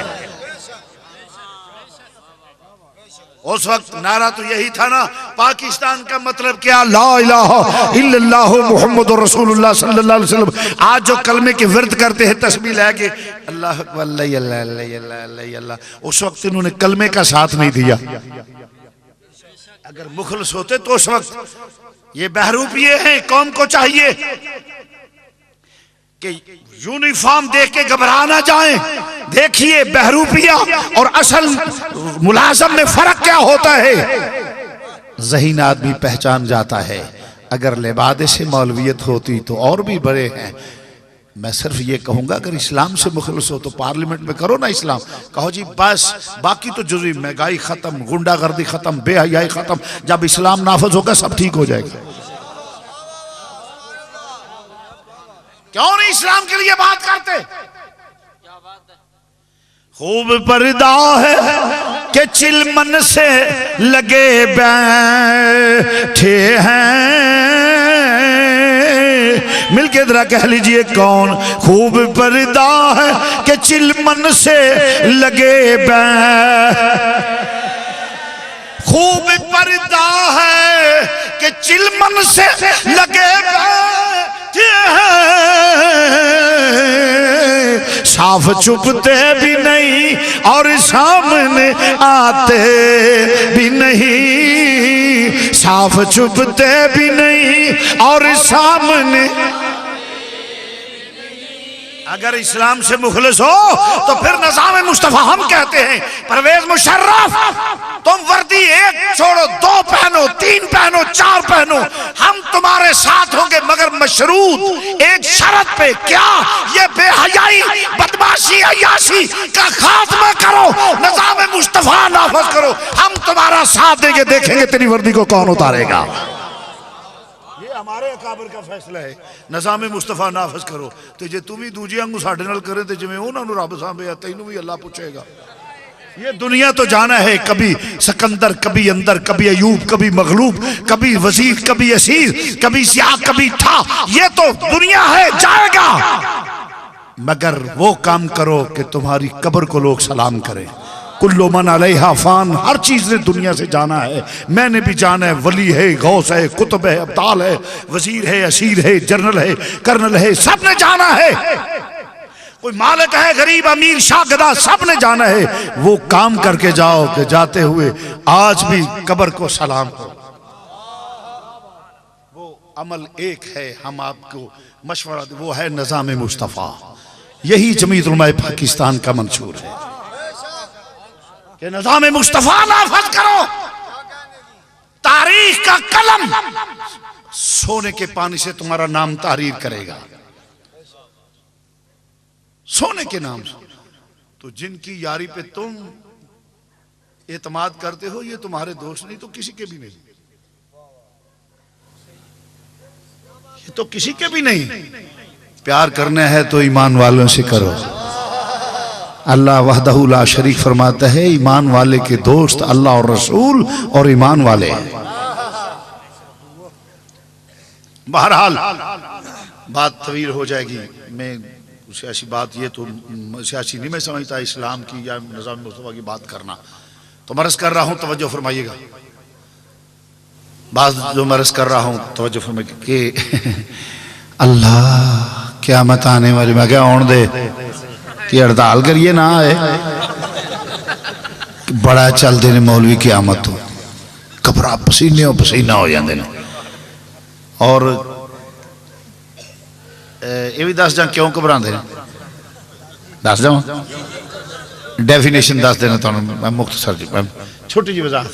اس وقت نعرہ تو یہی تھا نا پاکستان کا مطلب کیا لا الہ الا اللہ محمد رسول اللہ صلی اللہ علیہ وسلم آج جو کلمے کے ورد کرتے ہیں تسبیح لے کے اللہ اکبر اللہ اللہ اللہ اللہ اس وقت انہوں نے کلمے کا ساتھ نہیں دیا اگر مخلص ہوتے تو اس وقت یہ بہروپیے ہیں قوم کو چاہیے کہ یونیفارم دیکھ کے گھبرا نہ جائیں دیکھیے بہروپیہ اور اصل ملازم میں فرق کیا ہوتا ہے ذہین آدمی پہچان جاتا ہے اگر لبادے سے مولویت ہوتی تو اور بھی بڑے ہیں میں صرف یہ کہوں گا اگر اسلام سے مخلص ہو تو پارلیمنٹ میں کرو نا اسلام کہو جی بس باقی تو جزوی مہنگائی ختم گنڈا گردی ختم بے حیائی ختم جب اسلام نافذ ہوگا سب ٹھیک ہو جائے گا کیوں نہیں اسلام کے لیے بات کرتے خوب پردہ ہے کہ چلمن سے لگے بیٹھے ہیں مل کے ذرا کہہ لیجئے کون خوب پردہ ہے کہ چلمن سے لگے خوب پردہ ہے کہ چلمن سے لگے بیٹھے ہیں صاف چھپتے بھی نہیں اور سامنے آتے بھی نہیں، صاف چھپتے بھی نہیں اور سامنے۔ اگر اسلام سے مخلص ہو تو پھر نظام مصطفیٰ ہم کہتے ہیں۔ پرویز مشرف تم وردی ایک چھوڑو، 2 پہنو، 3 پہنو، 4 پہنو، ہم تمہارے ساتھ ہوں گے، مگر مشروط ایک شرط پہ۔ کیا؟ یہ بے حیائی، بدماشی، عیاشی کا خاتمہ کرو، نظام مصطفیٰ نافذ کرو، ہم تمہارا ساتھ دیں گے، دیکھیں گے تیری وردی کو کون اتارے گا۔ ہمارے اکابر کا فیصلہ ہے، نظام مصطفیٰ نافذ کرو۔ تو جے تم ہی دوجی آنگو ساڑھے نال کریں تو جمیں انہوں نے رب سامبے تینوں بھی اللہ پوچھے گا۔ یہ دنیا تو جانا ہے، کبھی سکندر، کبھی اندر، کبھی ایوب، کبھی مغلوب، کبھی وزیر، کبھی اسیر، کبھی سیاہ، کبھی تھا، یہ تو دنیا ہے، جائے گا۔ مگر وہ کام کرو کہ تمہاری قبر کو لوگ سلام کریں۔ کلو من علیہا فان، ہر چیز نے دنیا سے جانا ہے، میں نے بھی جانا ہے، ولی ہے، غوث ہے، قطب ہے، ابدال ہے، وزیر ہے، اسیر ہے، جنرل ہے، کرنل ہے، سب نے جانا ہے۔ کوئی مالک ہے، غریب، امیر، شاہ، گدا، سب نے جانا ہے۔ وہ کام کر کے جاؤ کہ جاتے ہوئے آج بھی قبر کو سلام کرو۔ وہ عمل ایک ہے، ہم آپ کو مشورہ دیں، وہ ہے نظام مصطفیٰ۔ یہی جمعیت علماء پاکستان کا منشور ہے کہ نظام مصطفیٰ نافذ کرو۔ تاریخ کا قلم سونے کے پانی سے تمہارا نام تحریر کرے گا، سونے کے نام سے۔ تو جن کی یاری پہ تم اعتماد کرتے ہو یہ تمہارے دوست نہیں تو کسی کے بھی نہیں، یہ تو کسی کے بھی نہیں۔ پیار کرنا ہے تو ایمان والوں سے کرو۔ اللہ وحدہ لا شریک فرماتا ہے ایمان والے کے دوست اللہ اور رسول اور ایمان والے ہیں۔ بہرحال بات طویل ہو جائے گی، میں سیاسی بات، یہ تو سیاسی نہیں میں سمجھتا اسلام کی یا نظام مصطفیٰ کی بات کرنا، تو مرض کر رہا ہوں توجہ فرمائیے گا۔ بات جو مرض کر رہا ہوں توجہ فرمائیے گا کہ اللہ قیامت آنے والی، میں کیا اون دے کہ ہڑتال کریے نہ آئے، بڑا چل دے نے مولوی قیامت تو کپڑا پسینے ہو پسینہ ہو جاندے نے۔ اور یہ بھی دس جاں کیوں گھبراندے نے، دس جاؤں ڈیفینیشن دس دینا تو میں مختصر جی چھوٹی جی وضاحت۔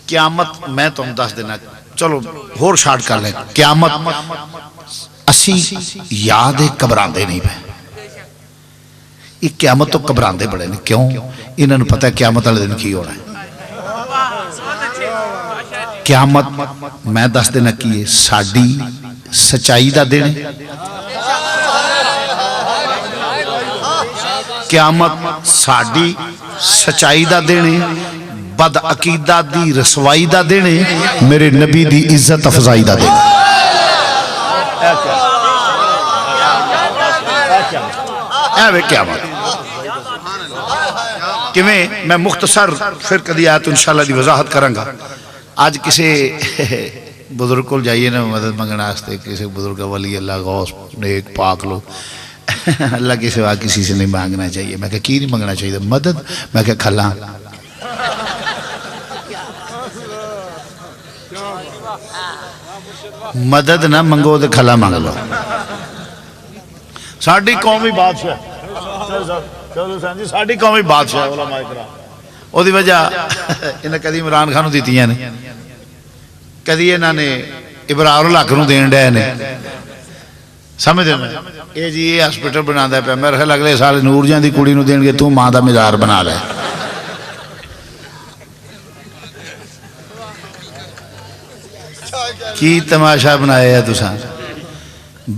قیامت میں تم دس دینا، چلو ہور شارٹ کر لیں۔ قیامت اسی یاد گھبراندے نہیں پہ، یہ قیامت تو گھبراندے بڑے نے، کیوں؟ انہوں نے پتہ ہے قیامت والے دن کی ہونا ہے۔ قیامت میں دس دینا کی ساڈی سچائی دا دن، قیامت ساڈی سچائی دا دن، بد عقیدہ دی رسوائی دا دن، میرے نبی دی عزت افزائی دا دن۔ اے قیامت میں مختصر پھر کدی آیت انشاءاللہ دی وضاحت کروں گا۔ آج کسی بزرگ کو جائیے نا مدد منگنا آستے، کسی بزرگ ولی اللہ غوث نیک پاک لو، اللہ کے سوا کسی سے نہیں مانگنا چاہیے۔ میں کہا کی نہیں مانگنا چاہیے؟ مدد۔ میں کہا کھلا مدد نہ منگو تو کھلا مانگ لو۔ ساڑھی قومی بادشاہ، ساڑھی قومی بادشاہ علماء کرام، وہ دی وجہ انہیں کدی عمران خان دیتی ہیں، کدی انہوں نے ابرار الحق نو دین ڈے نے، سمجھ دے میں اے جی یہ ہسپیٹل بنا دے پہ، میرے خیال اگلے سال نور جان دی کڑی نو دین گے تو ماں دا مزار بنا لے۔ کی تماشا بنایا ہے تساں؟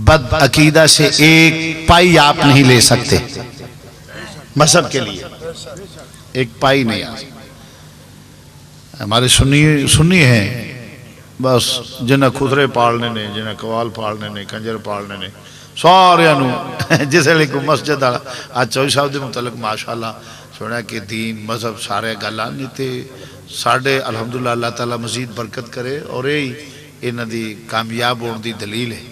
بد عقیدہ سے ایک پائی آپ نہیں لے سکتے مذہب کے لیے، ایک پائی نہیں آ سکتے۔ ہمارے سنی ہیں بس جنہیں خدرے پالنے نے، جنہیں قوال پالنے نے، کنجر پالنے نے، سارے انہوں جسے لئے کو مسجد آج چوئی صاحب دے متعلق ماشاءاللہ سونا کہ دین مذہب سارے گالان نہیں تھے ساڑھے الحمدللہ اللہ تعالیٰ مزید برکت کرے، اور یہی انہوں دی کامیاب ہونے دی دلیل ہے۔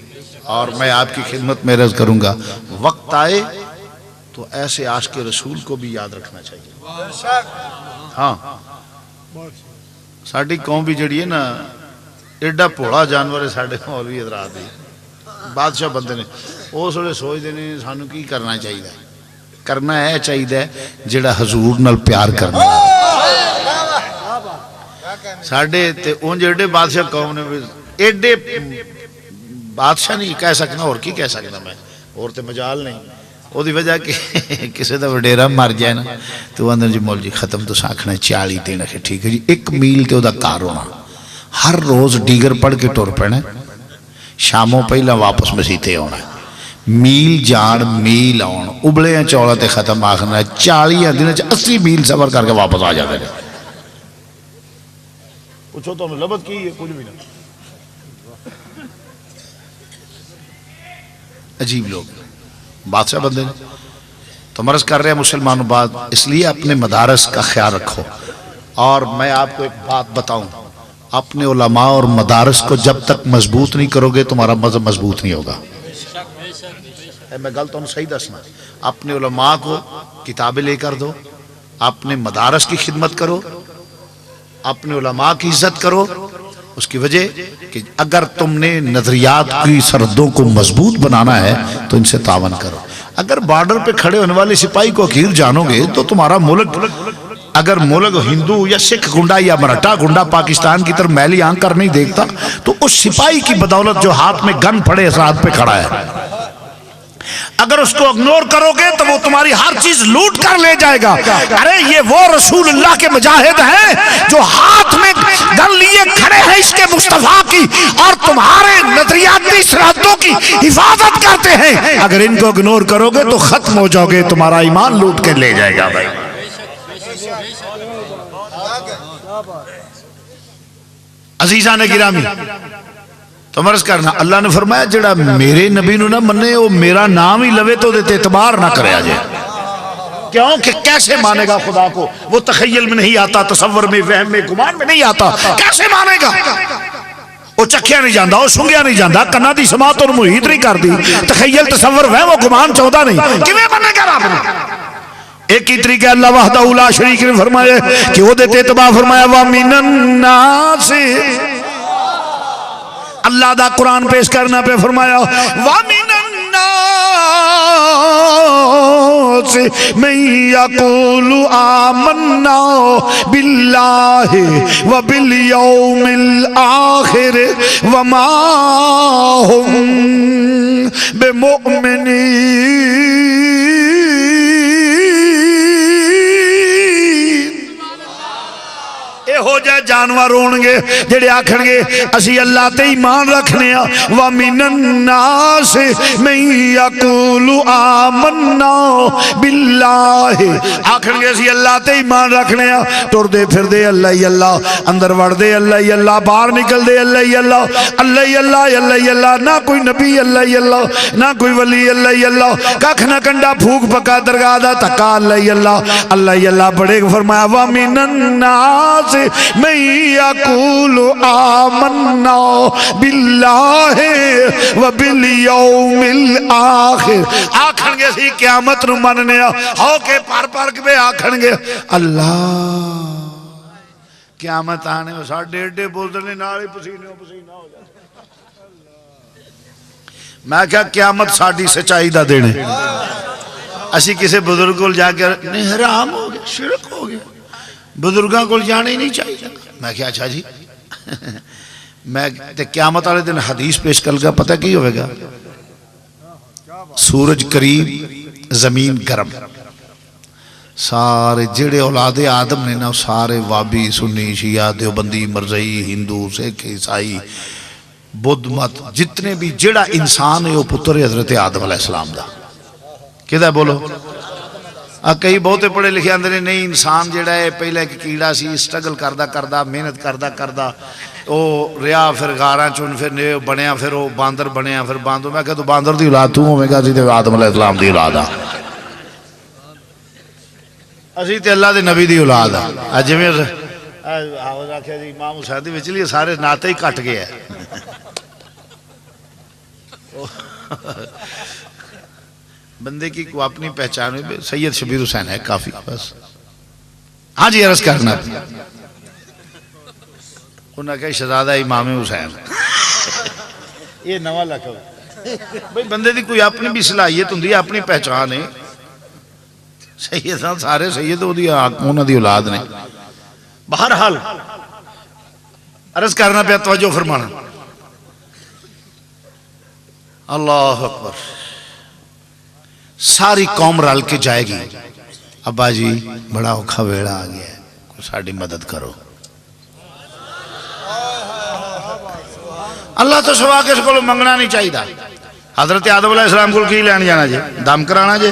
اور میں آپ کی خدمت میں عرض کروں گا وقت آئے تو ایسے عاشق رسول کو بھی یاد رکھنا چاہیے. ہاں ساری قوم بھی جڑی ہے نا ایڈا بھوڑا جانور ہے سارے مولوی حضرات دی بادشاہ بندے نے اس ویلے سوچتے ہیں سانو کی کرنا چاہیے. کرنا ہے چاہیے جڑا حضور نال پیار کرنا ساڈے تے اونج ایڈے بادشاہ قوم نے ایڈے بادشاہ نہیں کہہ سکنا اور کی کہہ سکنا میں اور تے مجال نہیں. وہ دی وجہ کہ کسی دا وڈیرا مر جائے نا تو اندر جی مول جی ختم تو ساکھنا 40 دینا کہ ٹھیک ہے جی 1 میل تے دا کار ہونا ہر روز ڈیگر پڑھ کے ٹور پینا شاموں پہلا واپس مسیتے ہونا میل جان میل آن ابلے ہیں چوڑا تے ختم آخنا 40 دن 80 میل سفر کر کے واپس آ جاتے ہیں. پوچھو تو ہمیں لبت کی ہے کچھ بھی نہیں. عجیب لوگ بادشاہ بندے تو مرض کر رہے ہیں مسلمانوں بات اس لیے اپنے مدارس کا خیال رکھو. اور میں آپ کو ایک بات بتاؤں اپنے علماء اور مدارس کو جب تک مضبوط نہیں کرو گے تمہارا مذہب مضبوط نہیں ہوگا. میں غلط ہوں صحیح دسنا. اپنے علماء کو کتابیں لے کر دو اپنے مدارس کی خدمت کرو اپنے علماء کی عزت کرو. اس کی وجہ کہ اگر تم نے نظریات کی سرحدوں کو مضبوط بنانا ہے تو ان سے تعاون کرو. اگر بارڈر پہ کھڑے ہونے والے سپاہی کو حقیر جانو گے تو تمہارا ملک اگر ملک ہندو یا سکھ گنڈا یا مراٹھا گنڈا پاکستان کی طرف میلی آنکھ کر نہیں دیکھتا تو اس سپاہی کی بدولت جو ہاتھ میں گن پھڑے سرحد پہ کھڑا ہے اگر اس کو اگنور کرو گے تو وہ تمہاری ہر چیز لوٹ کر لے جائے گا. ارے یہ وہ رسول اللہ کے مجاہد ہیں جو ہاتھ میں گن لیے کھڑے ہیں اس کے مصطفیٰ کی اور تمہارے نظریاتی سرحدوں کی حفاظت کرتے ہیں. اگر ان کو اگنور کرو گے تو ختم ہو جاؤ گے تمہارا ایمان لوٹ کے لے جائے گا. بھائی عزیزان گرامی تو مرض کرنا اللہ نے فرمایا جڑا میرے نبی نو نہ منے وہ میرا نام ہی لوے تو دیتے اعتبار نہ کرے آجے. کیوں کہ کیسے مانے گا خدا کو وہ تخیل میں نہیں آتا تصور میں وہم میں گمان میں نہیں آتا کیسے مانے گا. وہ چکھیا نہیں جاندہ وہ سنگیا نہیں جاندہ کنا دی سماعت اور محیط نہیں کر دی تخیل تصور وہم و گمان چودہ نہیں کیویں مانے گا رب نے. ایک ہی طریقہ اللہ وحدہ لا شریک نے فرمایا کہ وہ دیتے اعتبار فرمایا وَمِنَ النَّاسِ اللہ دا قرآن پیش کرنا پہ فرمایا وَمِنَ النَّاسِ مَن يَقُولُ آمَنَّا بِاللَّهِ وَبِالْيَوْمِ الْآخِرِ وَمَا هُمْ بِمُؤْمِنِينَ. ہو جائے جانور ہونگے جڑے آکھن گے اسی اللہ تے ایمان رکھنے ہیں وَمِنَ النَّاسِ مَن يَقُولُ آمَنَّا بِاللَّهِ آکھن گے اسی اللہ تے ایمان رکھنے ہیں ٹر دے پھر دے اللہ ہی اللہ اندر وڑ دے اللہ ہی اللہ باہر نکل دے اللہ ہی اللہ اللہ ہی اللہ اللہ ہی اللہ نہ کوئی نبی اللہ ہی اللہ نہ کوئی ولی اللہ ہی اللہ ککھ نہ کنڈا پھوک پکا درگاہ دا تکا اللہ ہی اللہ بڑے فرمایا وَمِنَ النَّاسِ مَن يَقُولُ آمَنَّا بِاللَّهِ وَبِالْيَوْمِ الْآخِرِ آکھن گے سی قیامت نو مننے ہو کے پر کے آکھن گے اللہ قیامت آنے وہ ساڑھ ڈیڑھ بولدنے ناڑی پسینے ہو جاتے. میں کہا قیامت ساڑھی سچائی دا دینے اسی کسی بزرگ کو جا کے نہیں حرام ہو گیا شرک ہو گیا بزرگاں کو جانے ہی نہیں چاہیے. میں کہا اچھا جی میں قیامت والے دن حدیث پیش کر گا پتہ کی ہوئے گا سورج قریب زمین گرم سارے جڑے اولاد آدم نے نا سارے وابی سنی شیعہ دیوبندی مرزئی ہندو سکھ عیسائی بدھ مت جتنے بھی جڑا انسان ہے وہ پتر حضرت آدم علیہ السلام دا کدھا بولو. کئی بہتے پڑھے لکھے اندر نہیں انسان جڑا ہے پہلے ایک کیڑا سی سٹرگل کردہ محنت کردہ وہ ریا پھر غاراں چون پھر بنیا پھر وہ باندر بنیا پھر باندر میں کہا تو باندر دی اولاد تو ہوئے گا تے آدم علیہ السلام دی اولاد اسی تے اللہ دے نبی دی اولاد اج میں آواز آکھیا جی امام حسین دی وچ لیے سارے ناتے ہی کٹ گئے ہیں. بندے کی کو اپنی پہچان میں سید شبیر حسین ہے کافی بس. ہاں جی عرض کرنا انہوں نے کہا شہزادہ امام حسین یہ نواں لکھو بھئی بندے دی کوئی اپنی بھی صلاحیت ہوندی ہے اپنی پہچان ہے. سید سارے سید انہوں دی اولاد نے. بہرحال عرض کرنا پہ توجہ فرمانا. اللہ اکبر. ساری قوم رل کے جائے گی ابا جی بڑا اوکھا ویڑا آ گیا ہے کوئی ساڑی مدد کرو. اللہ تو سوا کس کو منگنا نہیں چاہیے. حضرت آدم علیہ السلام کو کی لین جانا جے دم کرانا جے.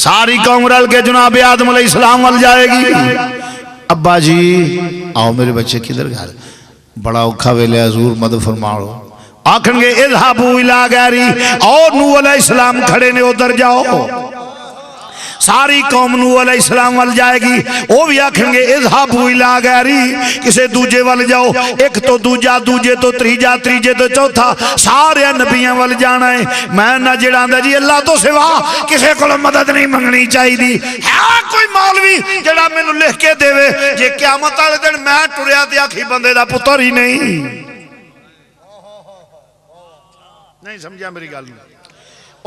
ساری قوم رل کے جناب آدم علیہ السلام وال جائے گی. ابا جی آؤ میرے بچے کدھر گھر بڑا اوکھا ویلے حضور مدد فرماؤ. آکھن گے اذهبوا الى غیری اور نوح علیہ السلام کھڑے نے ادھر جاؤ. ساری قوم نوح علیہ السلام وال جائے گی. وہ بھی آکھن گے اذهبوا الى غیری کسے دوجے وال جاؤ. ایک تو دوجا دوجے تو تریجا تریجے تو چوتھا سارے نبیاں وال جانا ہے. میں نہ جڑاندہ جی اللہ تو سوا کسے کو مدد نہیں منگنی چاہی دی. ہے کوئی مولوی جڑا میں نو لکھ کے دے وے جے قیامت والے دن میں ٹریا تے آکھی بندے دا پتر ہی نہیں سمجھا میری گل میں.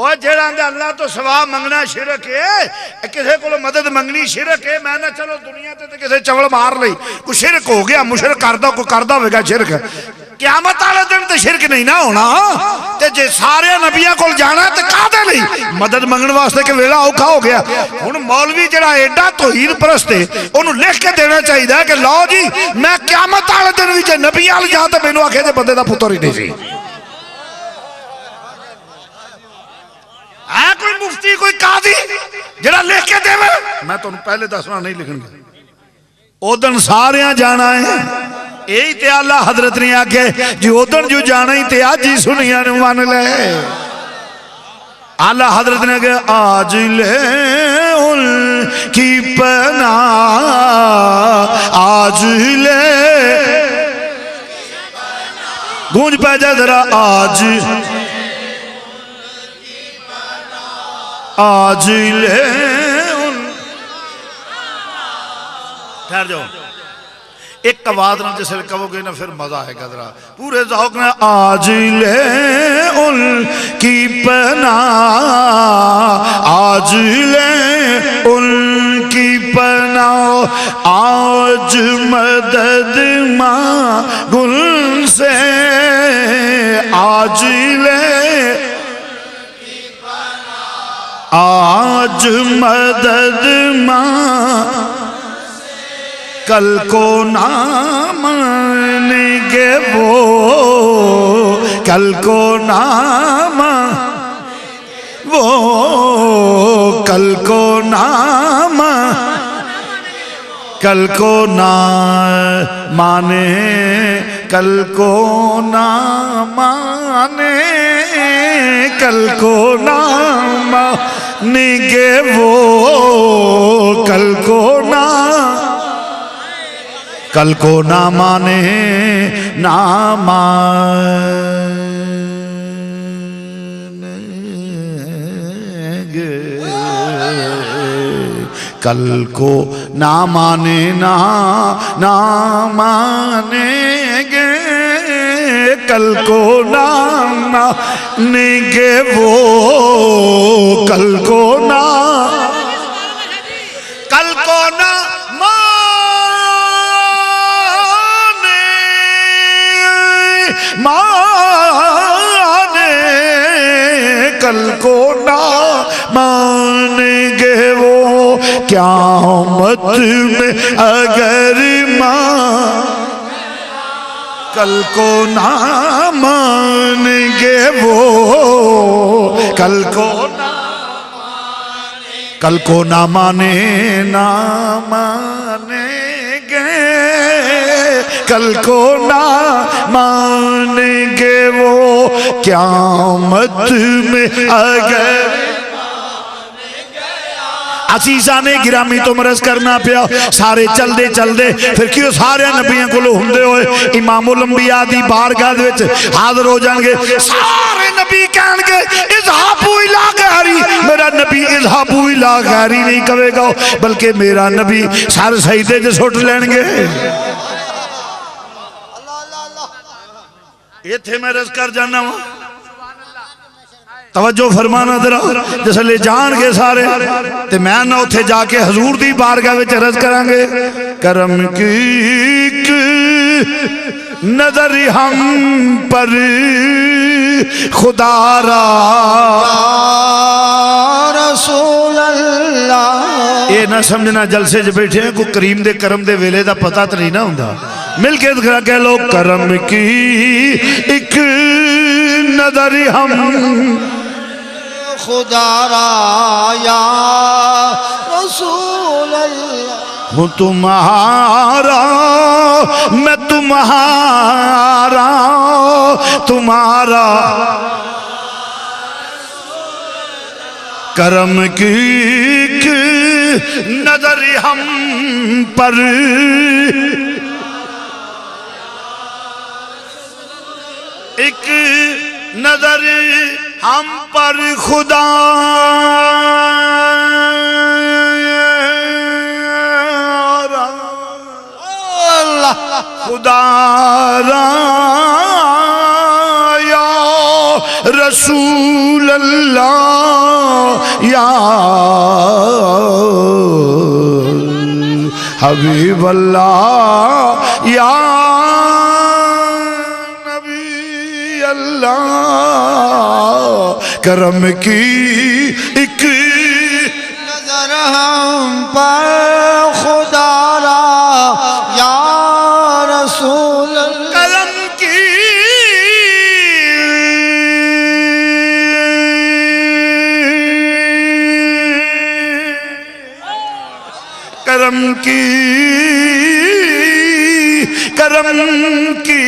اور جیڑا اندھا اللہ تو سوا منگنا شرک ہے کسے کو مدد منگنی شرک ہے. میں نہ چلو دنیا تے کسے چول مار لئی کوئی شرک ہو گیا مشرک کردہ کو کردہ ہوگا شرک. قیامت والے دن تے شرک نہیں نہ ہونا. تے جے سارے نبیاں کو جانا تے کہتے نہیں مدد منگن واسطے کہ ویلا اوکھا ہو گیا. ہن مولوی جڑا ایڈا توحید پرست ہے انہوں لکھ کے دینا چاہیے کہ لو جی میں قیامت والے دن بھی جے نبی وال جا تے مینوں آکھے تے بندے دا پتر ہی نہیں سی. ہے کوئی مفتی کوئی قاضی جڑا لکھ کے دے میں تو پہلے دسنا نہیں لکھن گا. اودن ساریاں جانا ہے. یہی تے اللہ حضرت نے آکھے جی اودن جو جانا ہی تے آج ہی سنیاں نے مان لے. اللہ حضرت نے کہا آج لے ان کی پناہ آج لے گونج پہ جا ذرا آج آج لے ان ٹھہر جاؤ ایک قواد نہ جسے کہو گے نا پھر مزہ ہے قدرہ پورے ذوق نے آج لے ان کی پناہ آج لے ان کی پناہ آج مدد ماں گل سے آج لے آج مدد ماں کل کو نہ مانیں گے وہ کل کو نہ وہ کل کو نہ کل کو نہ مانے کل کو نہ مانے کل کو نہ مانیں گے وہ کل کو نہ کل کو نہ مانے نہ مانے گے کل کو نہ مانے نہ مانے گے کل کو نہ مانیں گے وہ کل کو نہ کل کو نہ مانے کل کو نہ مانیں گے وہ قیامت میں اگر کل کو نہ مانیں گے وہ کل کو نہ مانے نہ مانیں گے کل کو نہ مانیں گے وہ قیامت میں اگر عزیزان گرامی تو مرض کرنا پیا سارے چل دے پھر کیوں سارے نبیوں کو ہوندے ہوئے امام الانبیاء دی بارگاہ وچ حاضر ہو جان گے سارے نبی کہن گے اذهبوا الى غیری میرا نبی اذهبوا الى غیری نہیں کہے گا بلکہ میرا نبی سر سجدے جو سٹ لین گے یہ تھے میں رض کر جانا ہوں توجہ فرمانا درہ جس لے جان گے سارے تے میں نہ اتھے جا کے حضور دی بارگاہ وچ رض کریں گے کرم کی ایک نظر ہم پر خدا را رسول اللہ اے نہ سمجھنا جلسے جو بیٹھے ہیں کوئی کریم دے کرم دے ویلے دا پتہ تری نہ ہوں مل کے دکھا کہ لوگ کرم کی ایک نظر ہم خدا را یا رسول اللہ ہوں تمہارا میں تمہارا کرم کی ایک نظر ہم پر ایک نظر ہم پر خدا را یا رسول اللہ یا حبیب اللہ یا نبی اللہ کرم کی ایک نظر ہم پر خدا را یا رسول اللہ کرم کی کرم کی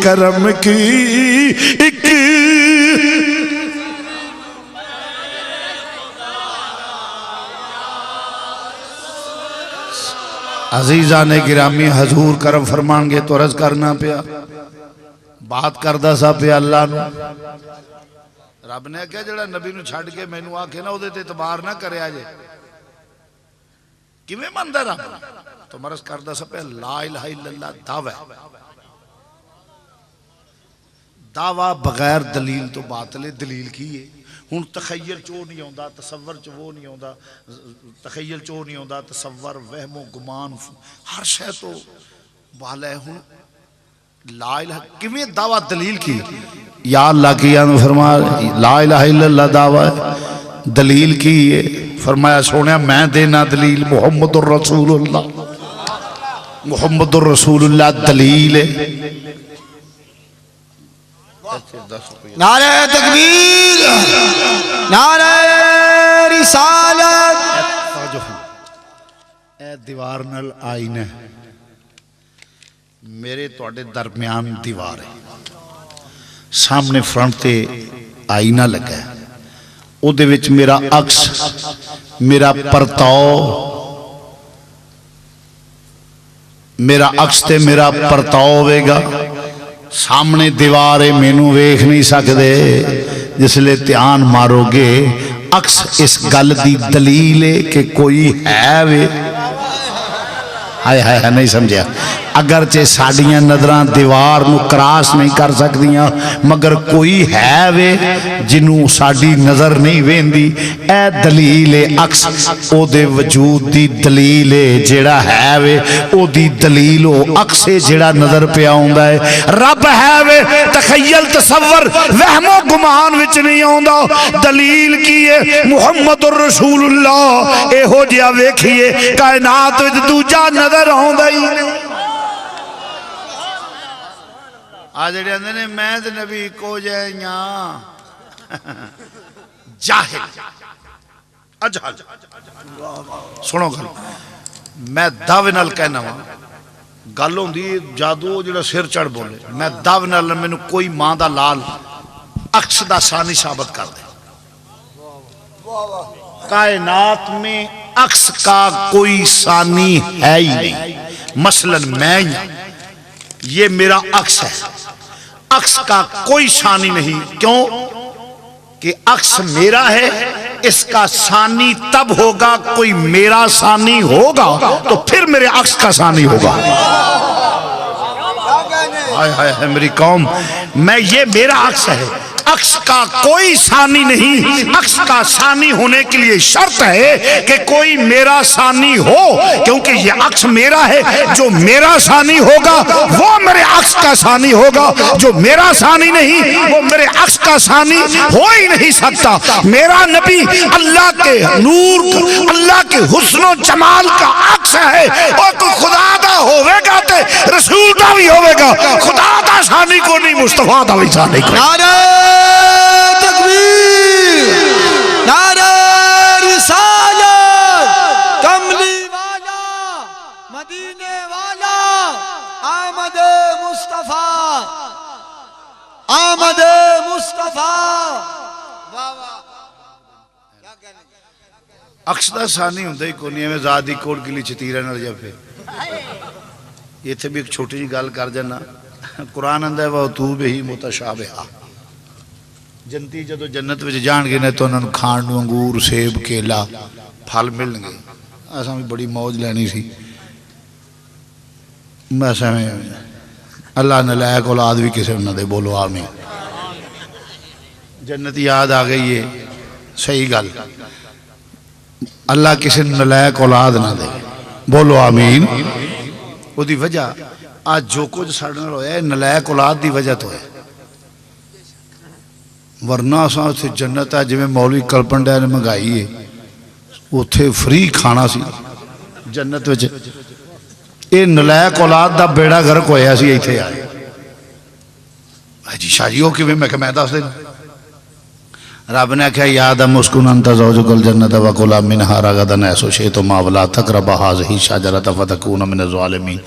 کرم کی ایک عزیزان گرامی حضور کرم فرمان گے تو عرض کرنا پیا بات کردہ سا پیا اللہ نو رب نے کہا جڑا نبی نو چھڑ کے میں نو آکھے نا وہ دیتے اعتبار نہ کرے آجے کیویں مندہ رب تو مرض کردہ سا پیا لا الہ الا اللہ دعوی دعویٰ بغیر دلیل تو باطل دلیل کی ہے ہون تخیل چو نہیں ہوندہ تصور چو وہ نہیں ہوندہ تخیل چو نہیں ہوندہ تصور وہم و گمان ہر شے تو بالا ہے ہون لا الہ کیویں دعویٰ دلیل کی یا اللہ کی یعنی فرمایا لا الہ الا اللہ دعویٰ ہے دلیل کی ہے فرمایا سونے میں دینا دلیل محمد الرسول اللہ محمد الرسول اللہ دلیل ہے نعرہ تکبیر نعرہ رسالت اے دیوار نل آئینے میرے توڑے درمیان دیوار ہے سامنے فرنٹ تے آئینہ لگا ہے او دے وچ میرا عکس میرا پرتاؤ میرا عکس تے میرا پرتاؤ ہوئے گا سامنے دیوارے مینو ویکھ نہیں سکدے جس لئے دھیان مارو گے عکس اس گل دی دلیل ہے کہ کوئی ہے وے ہائے نہیں سمجھا اگرچہ ساڑیاں نظران دیوار نو کراس نہیں کر سکدیاں مگر کوئی ہے وے جنوں ساڑی نظر نہیں ویندی اے دلیل عکس او دے وجود دی دلیل جیڑا ہے وے او دی دلیل او عکس جیڑا نظر پہ آؤندہ ہے رب ہے وے تخیل تصور وہم و گمان وچ نہیں آؤندہ دلیل کیے محمد الرسول اللہ اے ہو جیا ویکھئے کائنات وچ دوجا نظر آؤندہ ہی نہیں آج جڑے اندھے نے میں دے نبی کو جائیاں جاہل اجہل سنو گل میں دعوے نال کہنا ہوں گالوں دی جادو جڑا سر چڑھ بولے میں دعوے نال میں نے کوئی ماں دا لال عکس دا ثانی ثابت کر دے کائنات میں عکس کا کوئی ثانی ہے ہی نہیں. مثلاً میں یہ میرا عکس ہے، عکس کا کوئی ثانی نہیں. کیوں کہ عکس میرا ہے، اس کا ثانی تب ہوگا کوئی میرا ثانی ہوگا تو پھر میرے عکس کا ثانی ہوگا. ہائے ہائے میری قوم، میں یہ میرا عکس ہے، عکس کا کوئی ثانی نہیں. عکس کا ثانی ہونے کے لیے شرط ہے کہ کوئی میرا ثانی ہو، کیونکہ یہ عکس میرا ہے. جو میرا ثانی ہوگا وہ میرے عکس کا ثانی ہوگا، جو میرا ثانی نہیں وہ میرے عکس کا ثانی ہو ہی نہیں سکتا. میرا نبی اللہ کے نور کا، اللہ کے حسن و جمال کا عکس ہے. اور کوئی خدا دا ہوئے گا تے رسول دا بھی ہوئے گا، خدا دا ثانی کو نہیں، مصطفیٰ دا بھی ثانی کو. نعرہ تکبیر، نعرہ رسالت، کملی والا، مدینے والا، آمد مصطفیٰ، آمد مصطفیٰ. عکس دا ثانی ہوندہ ہی کونی ہے. میں ذاتی کوڑ کے لیے چتیرہ نہ رجا پہ یہ تھے بھی ایک چھوٹی جی گال کر جانا. قرآن اندہ ہے وَأْتُوا بِهِ مُتَشَابِهًا. جنتی جدو جنت وچ جان گے نے تو انہوں نے کھانڈ انگور سیب کیلا پھل مل گے. ایسا میں بڑی موج لینی سی. ایسا میں اللہ نے لائق اولاد بھی کسے نہ دے. بولو آمین. جنت یاد آ گئی ہے. صحیح گل. اللہ کسی نلائق اولاد نہ دے. بولو آمین. وہ دی وجہ آج جو کچھ ساڑھنے ہویا ہے نلائق اولاد دی وجہ تو ہے. ورنہ اساں سے جنت ہے جویں مولوی کلپنڈے نے منگائی ہے، اتھے فری کھانا سی جنت وچ. اے نلائق اولاد دا بیڑا گھر کو ہے سی ایتھے آئے. جی شاہ جی ہو کیویں؟ میں کہ میں دس دینا. رب نے کہا یا آدم اسکن انت زوجک الجنت وکلا منہا رغدا حیث شئتما ولا تقربا ہذہ الشجرۃ فتکونا من الظالمین.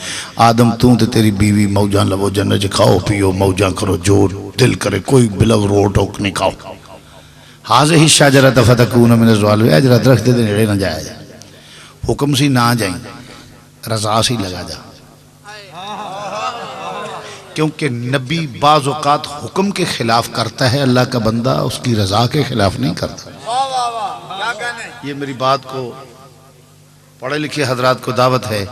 آدم تو تے تیری بیوی موجاں لو جنت کھاؤ پیو موجاں کرو جو دل کرے، کوئی بلو رو ٹوک نہیں کھاؤ. ہذہ الشجرۃ فتکونا من الظالمین. اجر درخت دے نیڑے نہ جایا جائے. حکم سی نہ جائیں، رضا سی لگا جا. کیونکہ نبی بعض اوقات حکم کے خلاف کرتا ہے، اللہ کا بندہ اس کی رضا کے خلاف نہیں کرتا. یہ میری بات کو پڑھے لکھے حضرات کو دعوت ہے.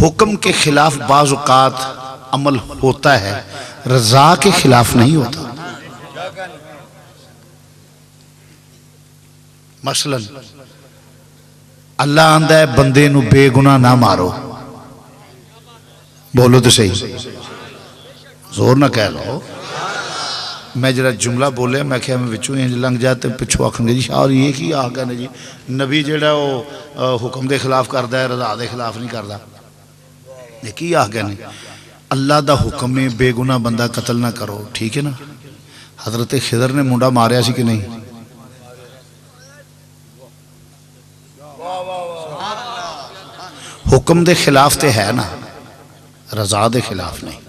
حکم کے خلاف بعض اوقات عمل ہوتا ہے، رضا کے خلاف نہیں ہوتا. مثلا اللہ آندہ ہے بندے نو بے گناہ نہ مارو. بولو تو صحیح، زور نہ کہہ لو. میں جرا جملہ بولے میں کہا میں وچوں انج لنگ جاتے پچھو آکھن گے جی شاہ یہ کی آگا نے جی نبی جڑا وہ حکم دے خلاف کردہ ہے، رضا دے خلاف نہیں کردہ. یہ کی آگا نے اللہ دا حکم میں بے گناہ بندہ قتل نہ کرو. ٹھیک ہے نا؟ حضرت خضر نے منڈا ماریا سی کہ نہیں؟ حکم دے خلاف تے ہے نا، رضا دے خلاف نہیں.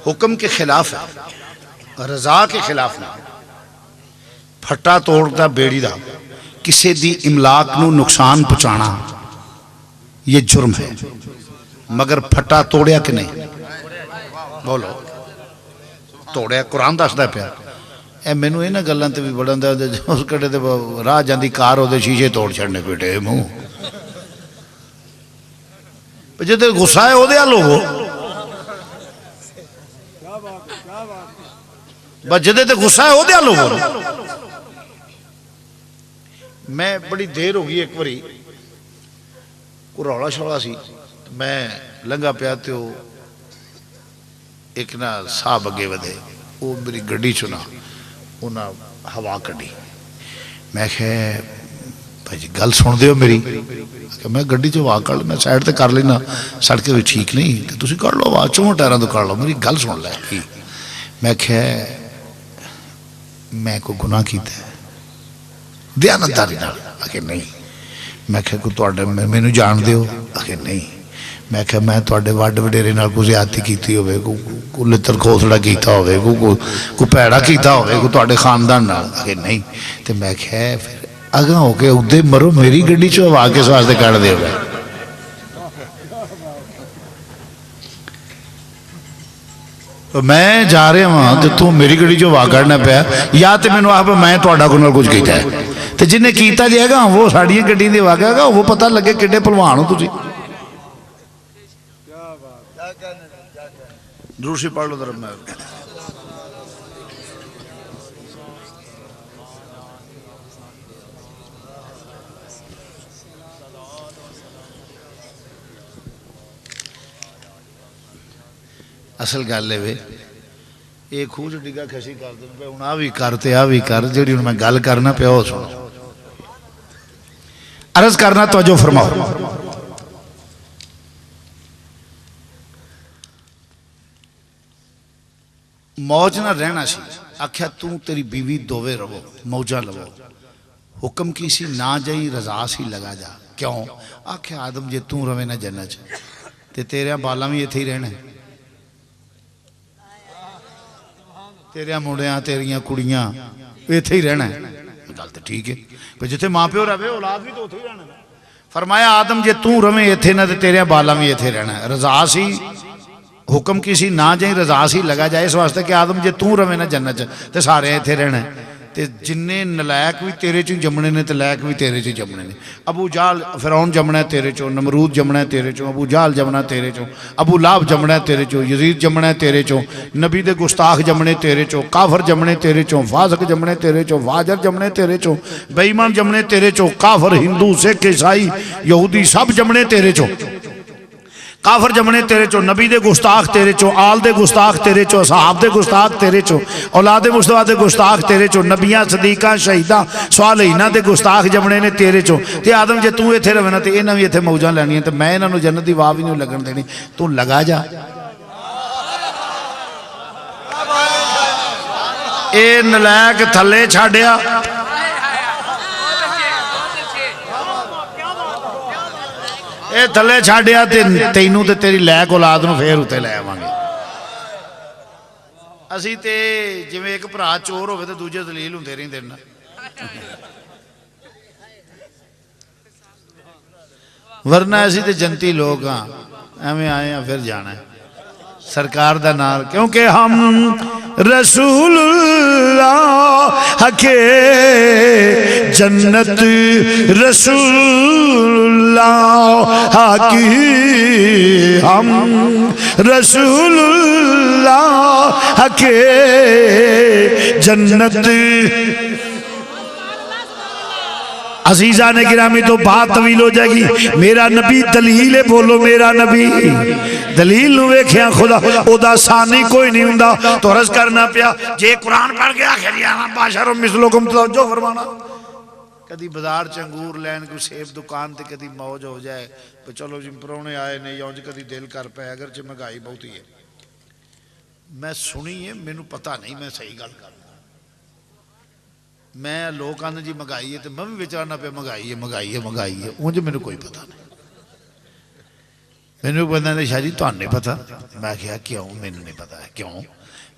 حکم کے خلاف ہے، رضا کے خلاف نہیں. پھٹا توڑتا بیڑی دا کسی دی املاک نو نقصان پہنچانا یہ جرم ہے، مگر پھٹا توڑیا کہ نہیں؟ بولو توڑیا. قرآن دسدا پیا. اے مینوں انہاں گلاں تے بھی بڑا اس کڑے تے راہ جاندی کار دے شیشے توڑ چھڑنے پیٹے منہ. جدے غصہ ہے وہ دے لوگو بس جدے تے غصہ ہے وہ دے لوگو. میں بڑی دیر ہو گئی ایک باری کو رولا شولا سی میں لنگا پیا تے ایک نا صاحب اگے ودے وہ میری گڈی چنا انہاں ہوا کڈی. میں کہے بھائی جی گل سن دیو میری. میں گڈی چ ہوا کر میں سائڈ تے کر لینا سڑک بھی ٹھیک نہیں تے تسی کر لو آواز چوں ٹائراں تو کر لو میری گل سن لے. میں کہے میں کو گناہ کیتا ہے دیانتداری نال؟ آکھے نہیں. میں کہے کو تواڈے مینوں جان دیو؟ آکھے نہیں. میں کہ میں تواڈے وڈ وڈیرے نال کوئی زیادتی کیتی ہوے کوئی لتر کھوسڑا کیتا ہوے کوئی پیڑا کیتا ہوے کوئی تواڈے خاندان نال کہ نہیں تے میں کہ پھر اگاں ہو کے اودے مرو میری گڈی چوں ہوا کس واسطے کڈ دے ہوے میں جا رہا ہاں تے تو میری گڈی چوں ہوا کڈنا پیا یا تے مینوں آکھ میں تواڈا کوئی نال کچھ کیتا ہے تے جنہیں کیتا جائے گا وہ ساڈیاں گڈیاں دی واقعہ گا وہ پتہ لگے کڈے پہلوان ہو تسی دروشی پڑھ لو ذرا میں اصل گل ہے یہ خوہ ڈگا کھسی کر دیں پہ ہوں آ بھی کر تے آ بھی کر جڑی ہوں میں گل کرنا پیا وہ سنو عرض کرنا توجہ فرماؤ موج نہ رہنا سی آکھیا توں تیری بیوی دووے رہو موجہ لو حکم کی سی نہ جائی رضا سی لگا جا کیوں آکھیا آدم جے توں روے نہ جنت تے تیرے بالا بھی ایتھے ہی رہنا تیرے موڑیاں تیریاں کڑیاں ایتھے ہی رہنا ہے گل تے ٹھیک ہے پر جتھے ماں پیو رہے اولاد بھی تو اوتھے ہی رہنا فرمایا آدم جے توں روے ایتھے نہ تے تیرے بالا بھی ایتھے رہنا ہے رضا سی حکم کسی نہ جائیں رضا سی لگا جائے اس واسطے کہ آدم جے توں روے نہ جنت تے سارے ایتھے رہنا ہے تے جننے نلائق بھی تیرے چوں جمنے نے تے لائق بھی تیرے چوں جمنے نے ابو جہل فرعون جمنا ہے تیرے چوں نمرود جمنا ہے تیرے چوں ابو جہل جمنا ہے تیرے چوں ابو لہب جمنا ہے تیرے چوں یزید جمنا ہے تیرے چوں نبی دے گستاخ جمنے تیرے چوں کافر جمنے تیرے چوں فاسق جمنے تیرے چوں فاجر جمنے تیرے چوں بے ایمان جمنے تیرے چوں کافر ہندو سکھ عیسائی یہودی سب جمنے تیرے چوں کافر جمنے تیرے چو نبی دے گستاخ تیرے چو آل دے گستاخ تیرے چو صحاب دے گستاخ تیرے چو اولاد مصطفیٰ دے گستاخ تیرے چو نبیاں صدیقاں شہیداں صالحینہ دے گستاخ جمنے نے تیرے چو تے آدم جے تو ایتھے رونا تے انہاں وی ایتھے موجاں لینی ہیں تے میں انہاں نوں جنت دی واہ وی نہیں لگن دینی تو لگا جا اے نلائق تھلے چھاڑیا اے تھلے چھاڑیا تینوں تے تیری لائق اولاد نوں پھر اتے لے آواں گے اسی تے جویں ایک بھرا چور ہوے تے دوجے ذلیل ہوندے رہندے نا ورنہ اسی تے جنتی لوگ ہاں ایویں آئے ہیں پھر جانا ہے سرکار دا نال کیونکہ ہم رسول اللہ کے جنت رسول اللہ کی ہم رسول اللہ کے جنت عزیزہ نے گرامی تو بات طویل ہو جائے گی میرا نبی دلیل ہے بولو میرا نبی دلیل نوے کھیاں خدا او دا ثانی کوئی نہیں ہوندہ تو عرض کرنا پیا جے قرآن پڑھ گیا خیریانا باشر و مثلکم توجہ فرمانا کدی بازار چنگور لین کوئی سیب دکان تے کدی موج ہو جائے تو چلو جی پرونے آئے نہیں یا کدی دل کر پہ اگرچہ مہنگائی بہت ہی ہے میں سنی ہے مینوں پتہ نہیں میں صحیح گل کرنا میں لوگ آنے جی مہنگائی ہے تو میں بھی بچارنا پہ مہنگائی ہے مجھے میرے کوئی پتہ نہیں میں نے پتہ نہیں شاہ جی تو نہیں پتہ میں کہا کیوں میں نے نہیں پتہ ہے کیوں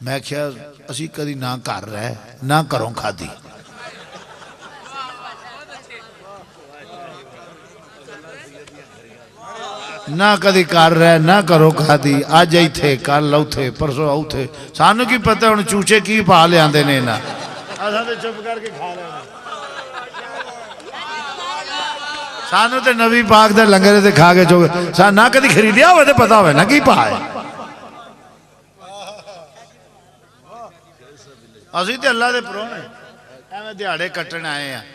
میں کہا اسی کدی نہ کر رہے نہ کروں کھا دی نہ کدی کر رہے نہ کرو کھا دی آج آئی تھے کل لو تھے پرسو آؤ تھے سانو کی پتہ ہے انہیں چوچے کی پا لے آندے نے نا آسان تے چپ کر کے کھا لینا سانو تے نبی پاک دے لنگر تے کھا کے چوک سان نہ کدی خریدیا ہوئے تے پتا ہوئے نہ کی پائے اسی تے اللہ دے پرونے ایویں دیہاڑے کٹن آئے ہیں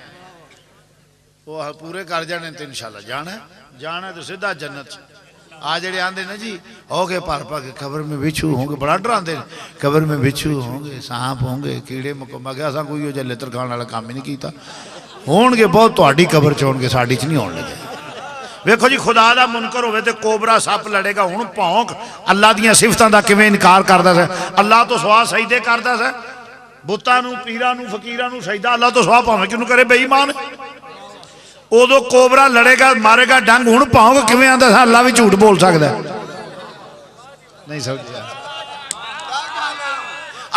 وہ پورے کر جانے تے انشاءاللہ جانا ہے تو سیدھا جنت آج جڑے آندے نا جی ہو گئے پار پا کے قبر میں بچھو ہوں گے بڑا ڈراندے قبر میں بچھو ہوں گے سانپ ہوں گے کیڑے مکمہ گیا ساں کوئی ہو جائے لتر کھانا والا کام ہی نہیں کیتا ہون گے بہت تہاڈی قبر چ ہون گے ساڈی چ نہیں ہون لگے ویکھو جی خدا دا منکر ہوئے تے کوبرا سپ لڑے گا ہن پونک اللہ دیاں صفتاں دا کیویں انکار کردا ہے اللہ تو سوا سجدے کردا ہے بتاں نوں پیراں نوں فقیراں نوں سجدہ اللہ تو سوا پاویں کینوں کرے بے ایمان ادو کوبرا لڑے گا مارے گا ڈنگ ہوں پاؤں کیویں آندا اللہ بھی جھوٹ بول سکتا ہے نہیں سمجھا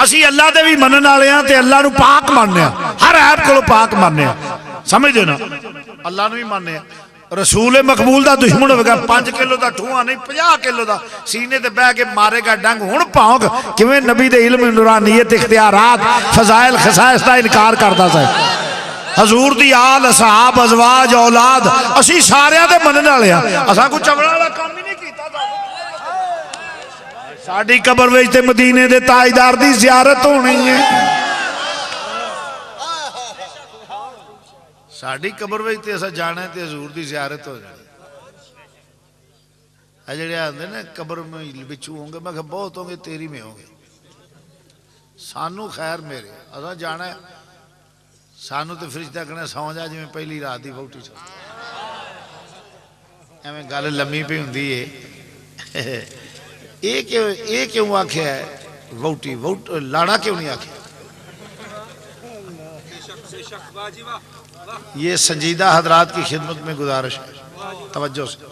اسی اللہ دے بھی منن والے ہاں تے اللہ نو پاک ماننے ہاں ہر عیب کولوں پاک ماننے ہاں سمجھ دے نا اللہ نو بھی ماننے ہاں رسول مقبول دا دشمن ہوگا 5 کلو دا ٹھواں نہیں 50 کلو دا سینے تے بہ کے مارے گا ڈنگ ہن پاؤں کیویں نبی دے علم نورانیت اختیارات فضائل خصائص دا انکار کردا سی حضور دی آل اصحاب ازواج اولاد اسی سارے دے منن والے ہاں اساں کوئی چوڑا والا کام ہی نہیں کیتا ساڈی قبر وچ تے مدینے دے تاجدار دی زیارت ہونی ہے ساڈی قبر وچ تے اساں جانا ہے تے حضور دی زیارت ہو جائے اے جڑے آندے نا قبر میں بچو ہوں گے میں کہ بہت ہوں گے تیری میں ہوں گے سانو خیر میرے اساں جانا ہے سانو تے فرشتہ کہنا سو جا جویں پہلی رات دی ووٹی سو ایویں گل لمبی پئی ہوندی ہے اے کیوں آکھیا ہے ووٹی لاڑا کیوں نہیں آکھیا یہ سنجیدہ حضرات کی خدمت میں گزارش ہے توجہ سے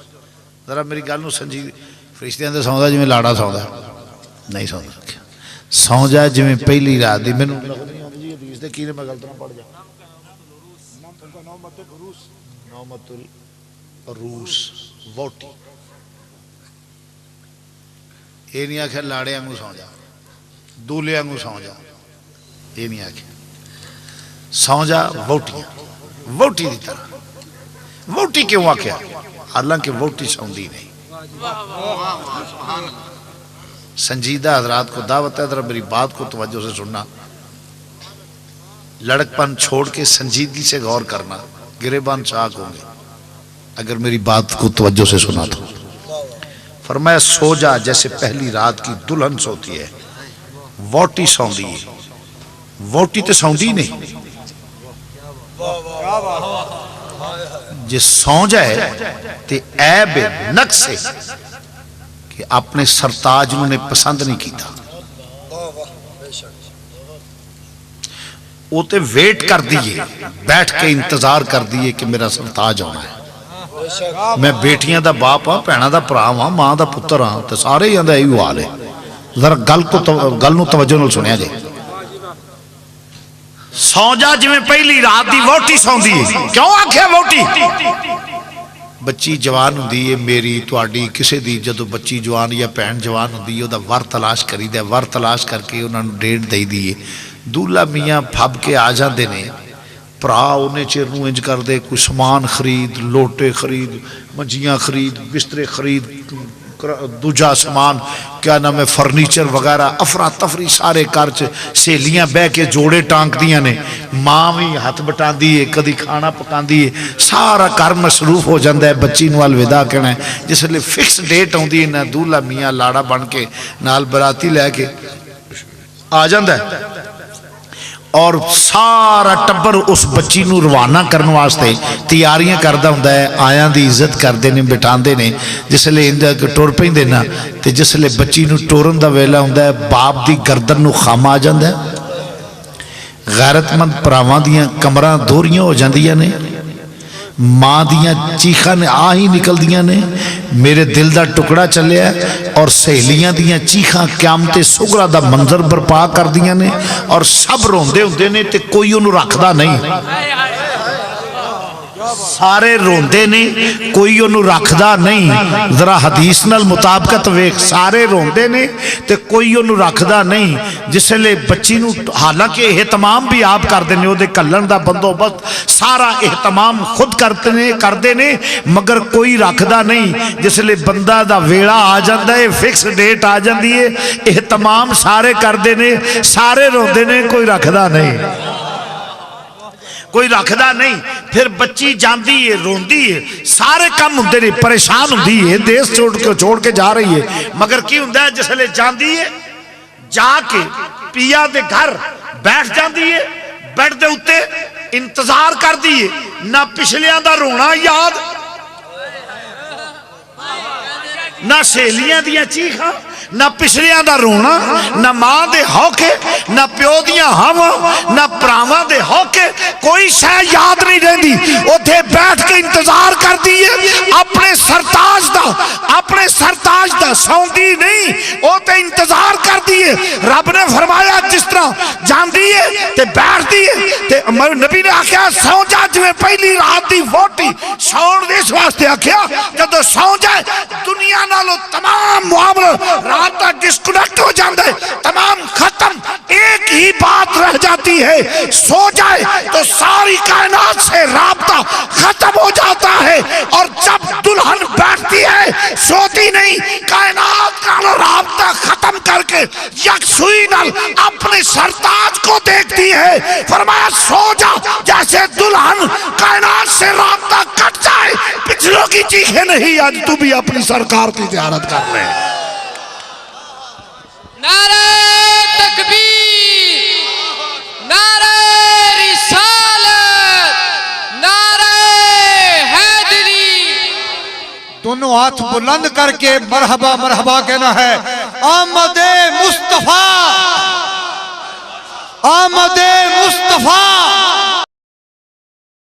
ذرا میری گل نو سنجید فرشتیاں دے سوندا جویں لاڑا سوندا نہیں سوندا سو جا جویں پہلی رات دی مینوں حدیث دے کینے میں غلط نہ پڑھ جا نومت الروس ووٹی یہ نہیں آکھیا لاڑے آنگو سو جا دولے آنگو سو جا یہ نہیں آکھیا سو جا ووٹی دی طرح ووٹی کیوں آکھیا حالانکہ ووٹی سوندی نہیں سنجیدہ حضرات کو دعوت ہے ذرا میری بات کو توجہ سے سننا لڑک پن چھوڑ کے سنجیدگی سے غور کرنا گریبان چاک ہوں گے اگر میری بات کو توجہ سے سنا تو فرمایا سو جا جیسے پہلی رات کی دلہن سوتی ہے ووٹی سوندی ہے ووٹی تے سوندی نہیں جس سو جائے تے عیب نقص ہے کہ اپنے سرتاج نے پسند نہیں کیتا وہ تے ویٹ کر دیئے بیٹھ کے انتظار کر دیئے کہ میرا سرتاج ہونا ہے میں بیٹیاں دا باپ ہاں پینا دا پراہ ہاں ماں دا پتر ہاں تے سارے ہی اندھا ایو حال ہے ذرا گل نو توجہ نال سنیا جائے سو جا جو میں پہلی رات دی ووٹی سون دی کیوں آکھے ووٹی بچی جوان ہوں دی میری تواڈی کسے دی جدو بچی جوان یا پہن جوان ہوں دی دا ور تلاش کری دے ور تلاش کر کے انہوں نے ڈیڑھ دے دیئے دولہ میاں پھب کے آجاں دینے پرا انہیں چیرنو انج کر دے کوئی سامان خرید لوٹے خرید منجیاں خرید بسترے خرید دوجا سامان کیا نام ہے فرنیچر وغیرہ افرا تفری سارے کارچ سیلیاں بے کے جوڑے ٹانک دیاں نے ماں بھی ہاتھ بٹان دیئے کدی کھانا پکان دیئے سارا کار مصروف ہو جاندہ ہے بچی نوال ودا کرنا ہے جس لئے فکس ڈیٹ ہوں دی نا دولہ میاں لاڑا بن کے نال براتی لے کے آ جاندہ ہے اور سارا ٹبر اس بچی نو روانہ کرنے واسطے تیاریاں کردہ ہوں ہے آیاں دی عزت کر دینے بٹھان دینے جس لئے اندھا ٹور پہیں دینا تے جس لئے بچی نو ٹورن دا ویلا ہوں ہے باپ دی گردن نو خام آ جاندہ ہے غیرت مند پراوان دیاں کمرہ دوریاں ہو جاندیاں نے ماں دیاں چیخاں نے آہی نکل دیاں نے میرے دل دا ٹکڑا چلے ہے اور سہیلیاں دیاں چیخاں قیامت سگرہ دا منظر برپا کر دیاں نے اور سب روندے ہوندے نے تے کوئی انہوں رکھدا نہیں سارے روندے نے کوئی انہوں رکھدا نہیں ذرا حدیث نال مطابقت ویک سارے روندے نے تے کوئی انہوں رکھدا نہیں جس لئے بچی نو حالانکہ احتمام بھی آپ کر دینے ہو دے کلن دا بندو بست سارا احتمام خود کر دینے مگر کوئی رکھدا نہیں جس لئے بندہ دا ویڑا آ جاندہ ہے فکس ڈیٹ آ جاندی ہے احتمام سارے کر دینے سارے روندے نے کوئی رکھدا نہیں کوئی رکھدا نہیں پھر بچی جاندی ہے روندی ہے سارے کم ہوندے نے پریشان ہوندی ہے دیس چھوڑ کے جا رہی ہے مگر کی ہوندہ ہے جس لئے جاندی ہے جا کے پیا دے گھر بیٹھ جاندی ہے بیٹھ دے اتے انتظار کر دیئے نہ پچھلیاں دا رونا یاد نہ سہیلیاں دیاں چیخاں نہ پچھلیاں دا رونا نہ ماں دے ہوکے نہ پیو دیاں ہوا نہ پراواں دے ہوکے کے کوئی شے یاد نہیں رہندی اوتھے بیٹھ کے انتظار کر دیے اپنے سرتاج دا سوندی نہیں اوتے انتظار کر دیے رب نے فرمایا جس طرح جان دیے تے بیٹھ دیے تے نبی نے آکھیا سو جا جویں پہلی رات دی ووٹی سون اس واسطے آکھیا جدوں سو جائے دنیا نالو تمام معاملہ رات کا ڈسکنیکٹ ہو جاتا ہے تمام ختم ایک ہی بات رہ جاتی ہے سو جائے تو ساری کائنات سے رابطہ ختم ہو جاتا ہے اور جب دلہن بیٹھتی ہے سوتی نہیں کائنات کا رابطہ ختم کر کے یکسوئی نال اپنے سرتاج کو دیکھتی ہے فرمایا سو جا جیسے دلہن کائنات سے رابطہ کٹ جائے پچھلوں کی چیخیں نہیں آج تو بھی اپنی سرکار کی زیارت کر لے نعرہ تکبیر نعرہ رسالت نعرہ حیدری دونوں ہاتھ بلند کر کے مرحبا مرحبا کہنا ہے آمد مصطفیٰ آمد مصطفیٰ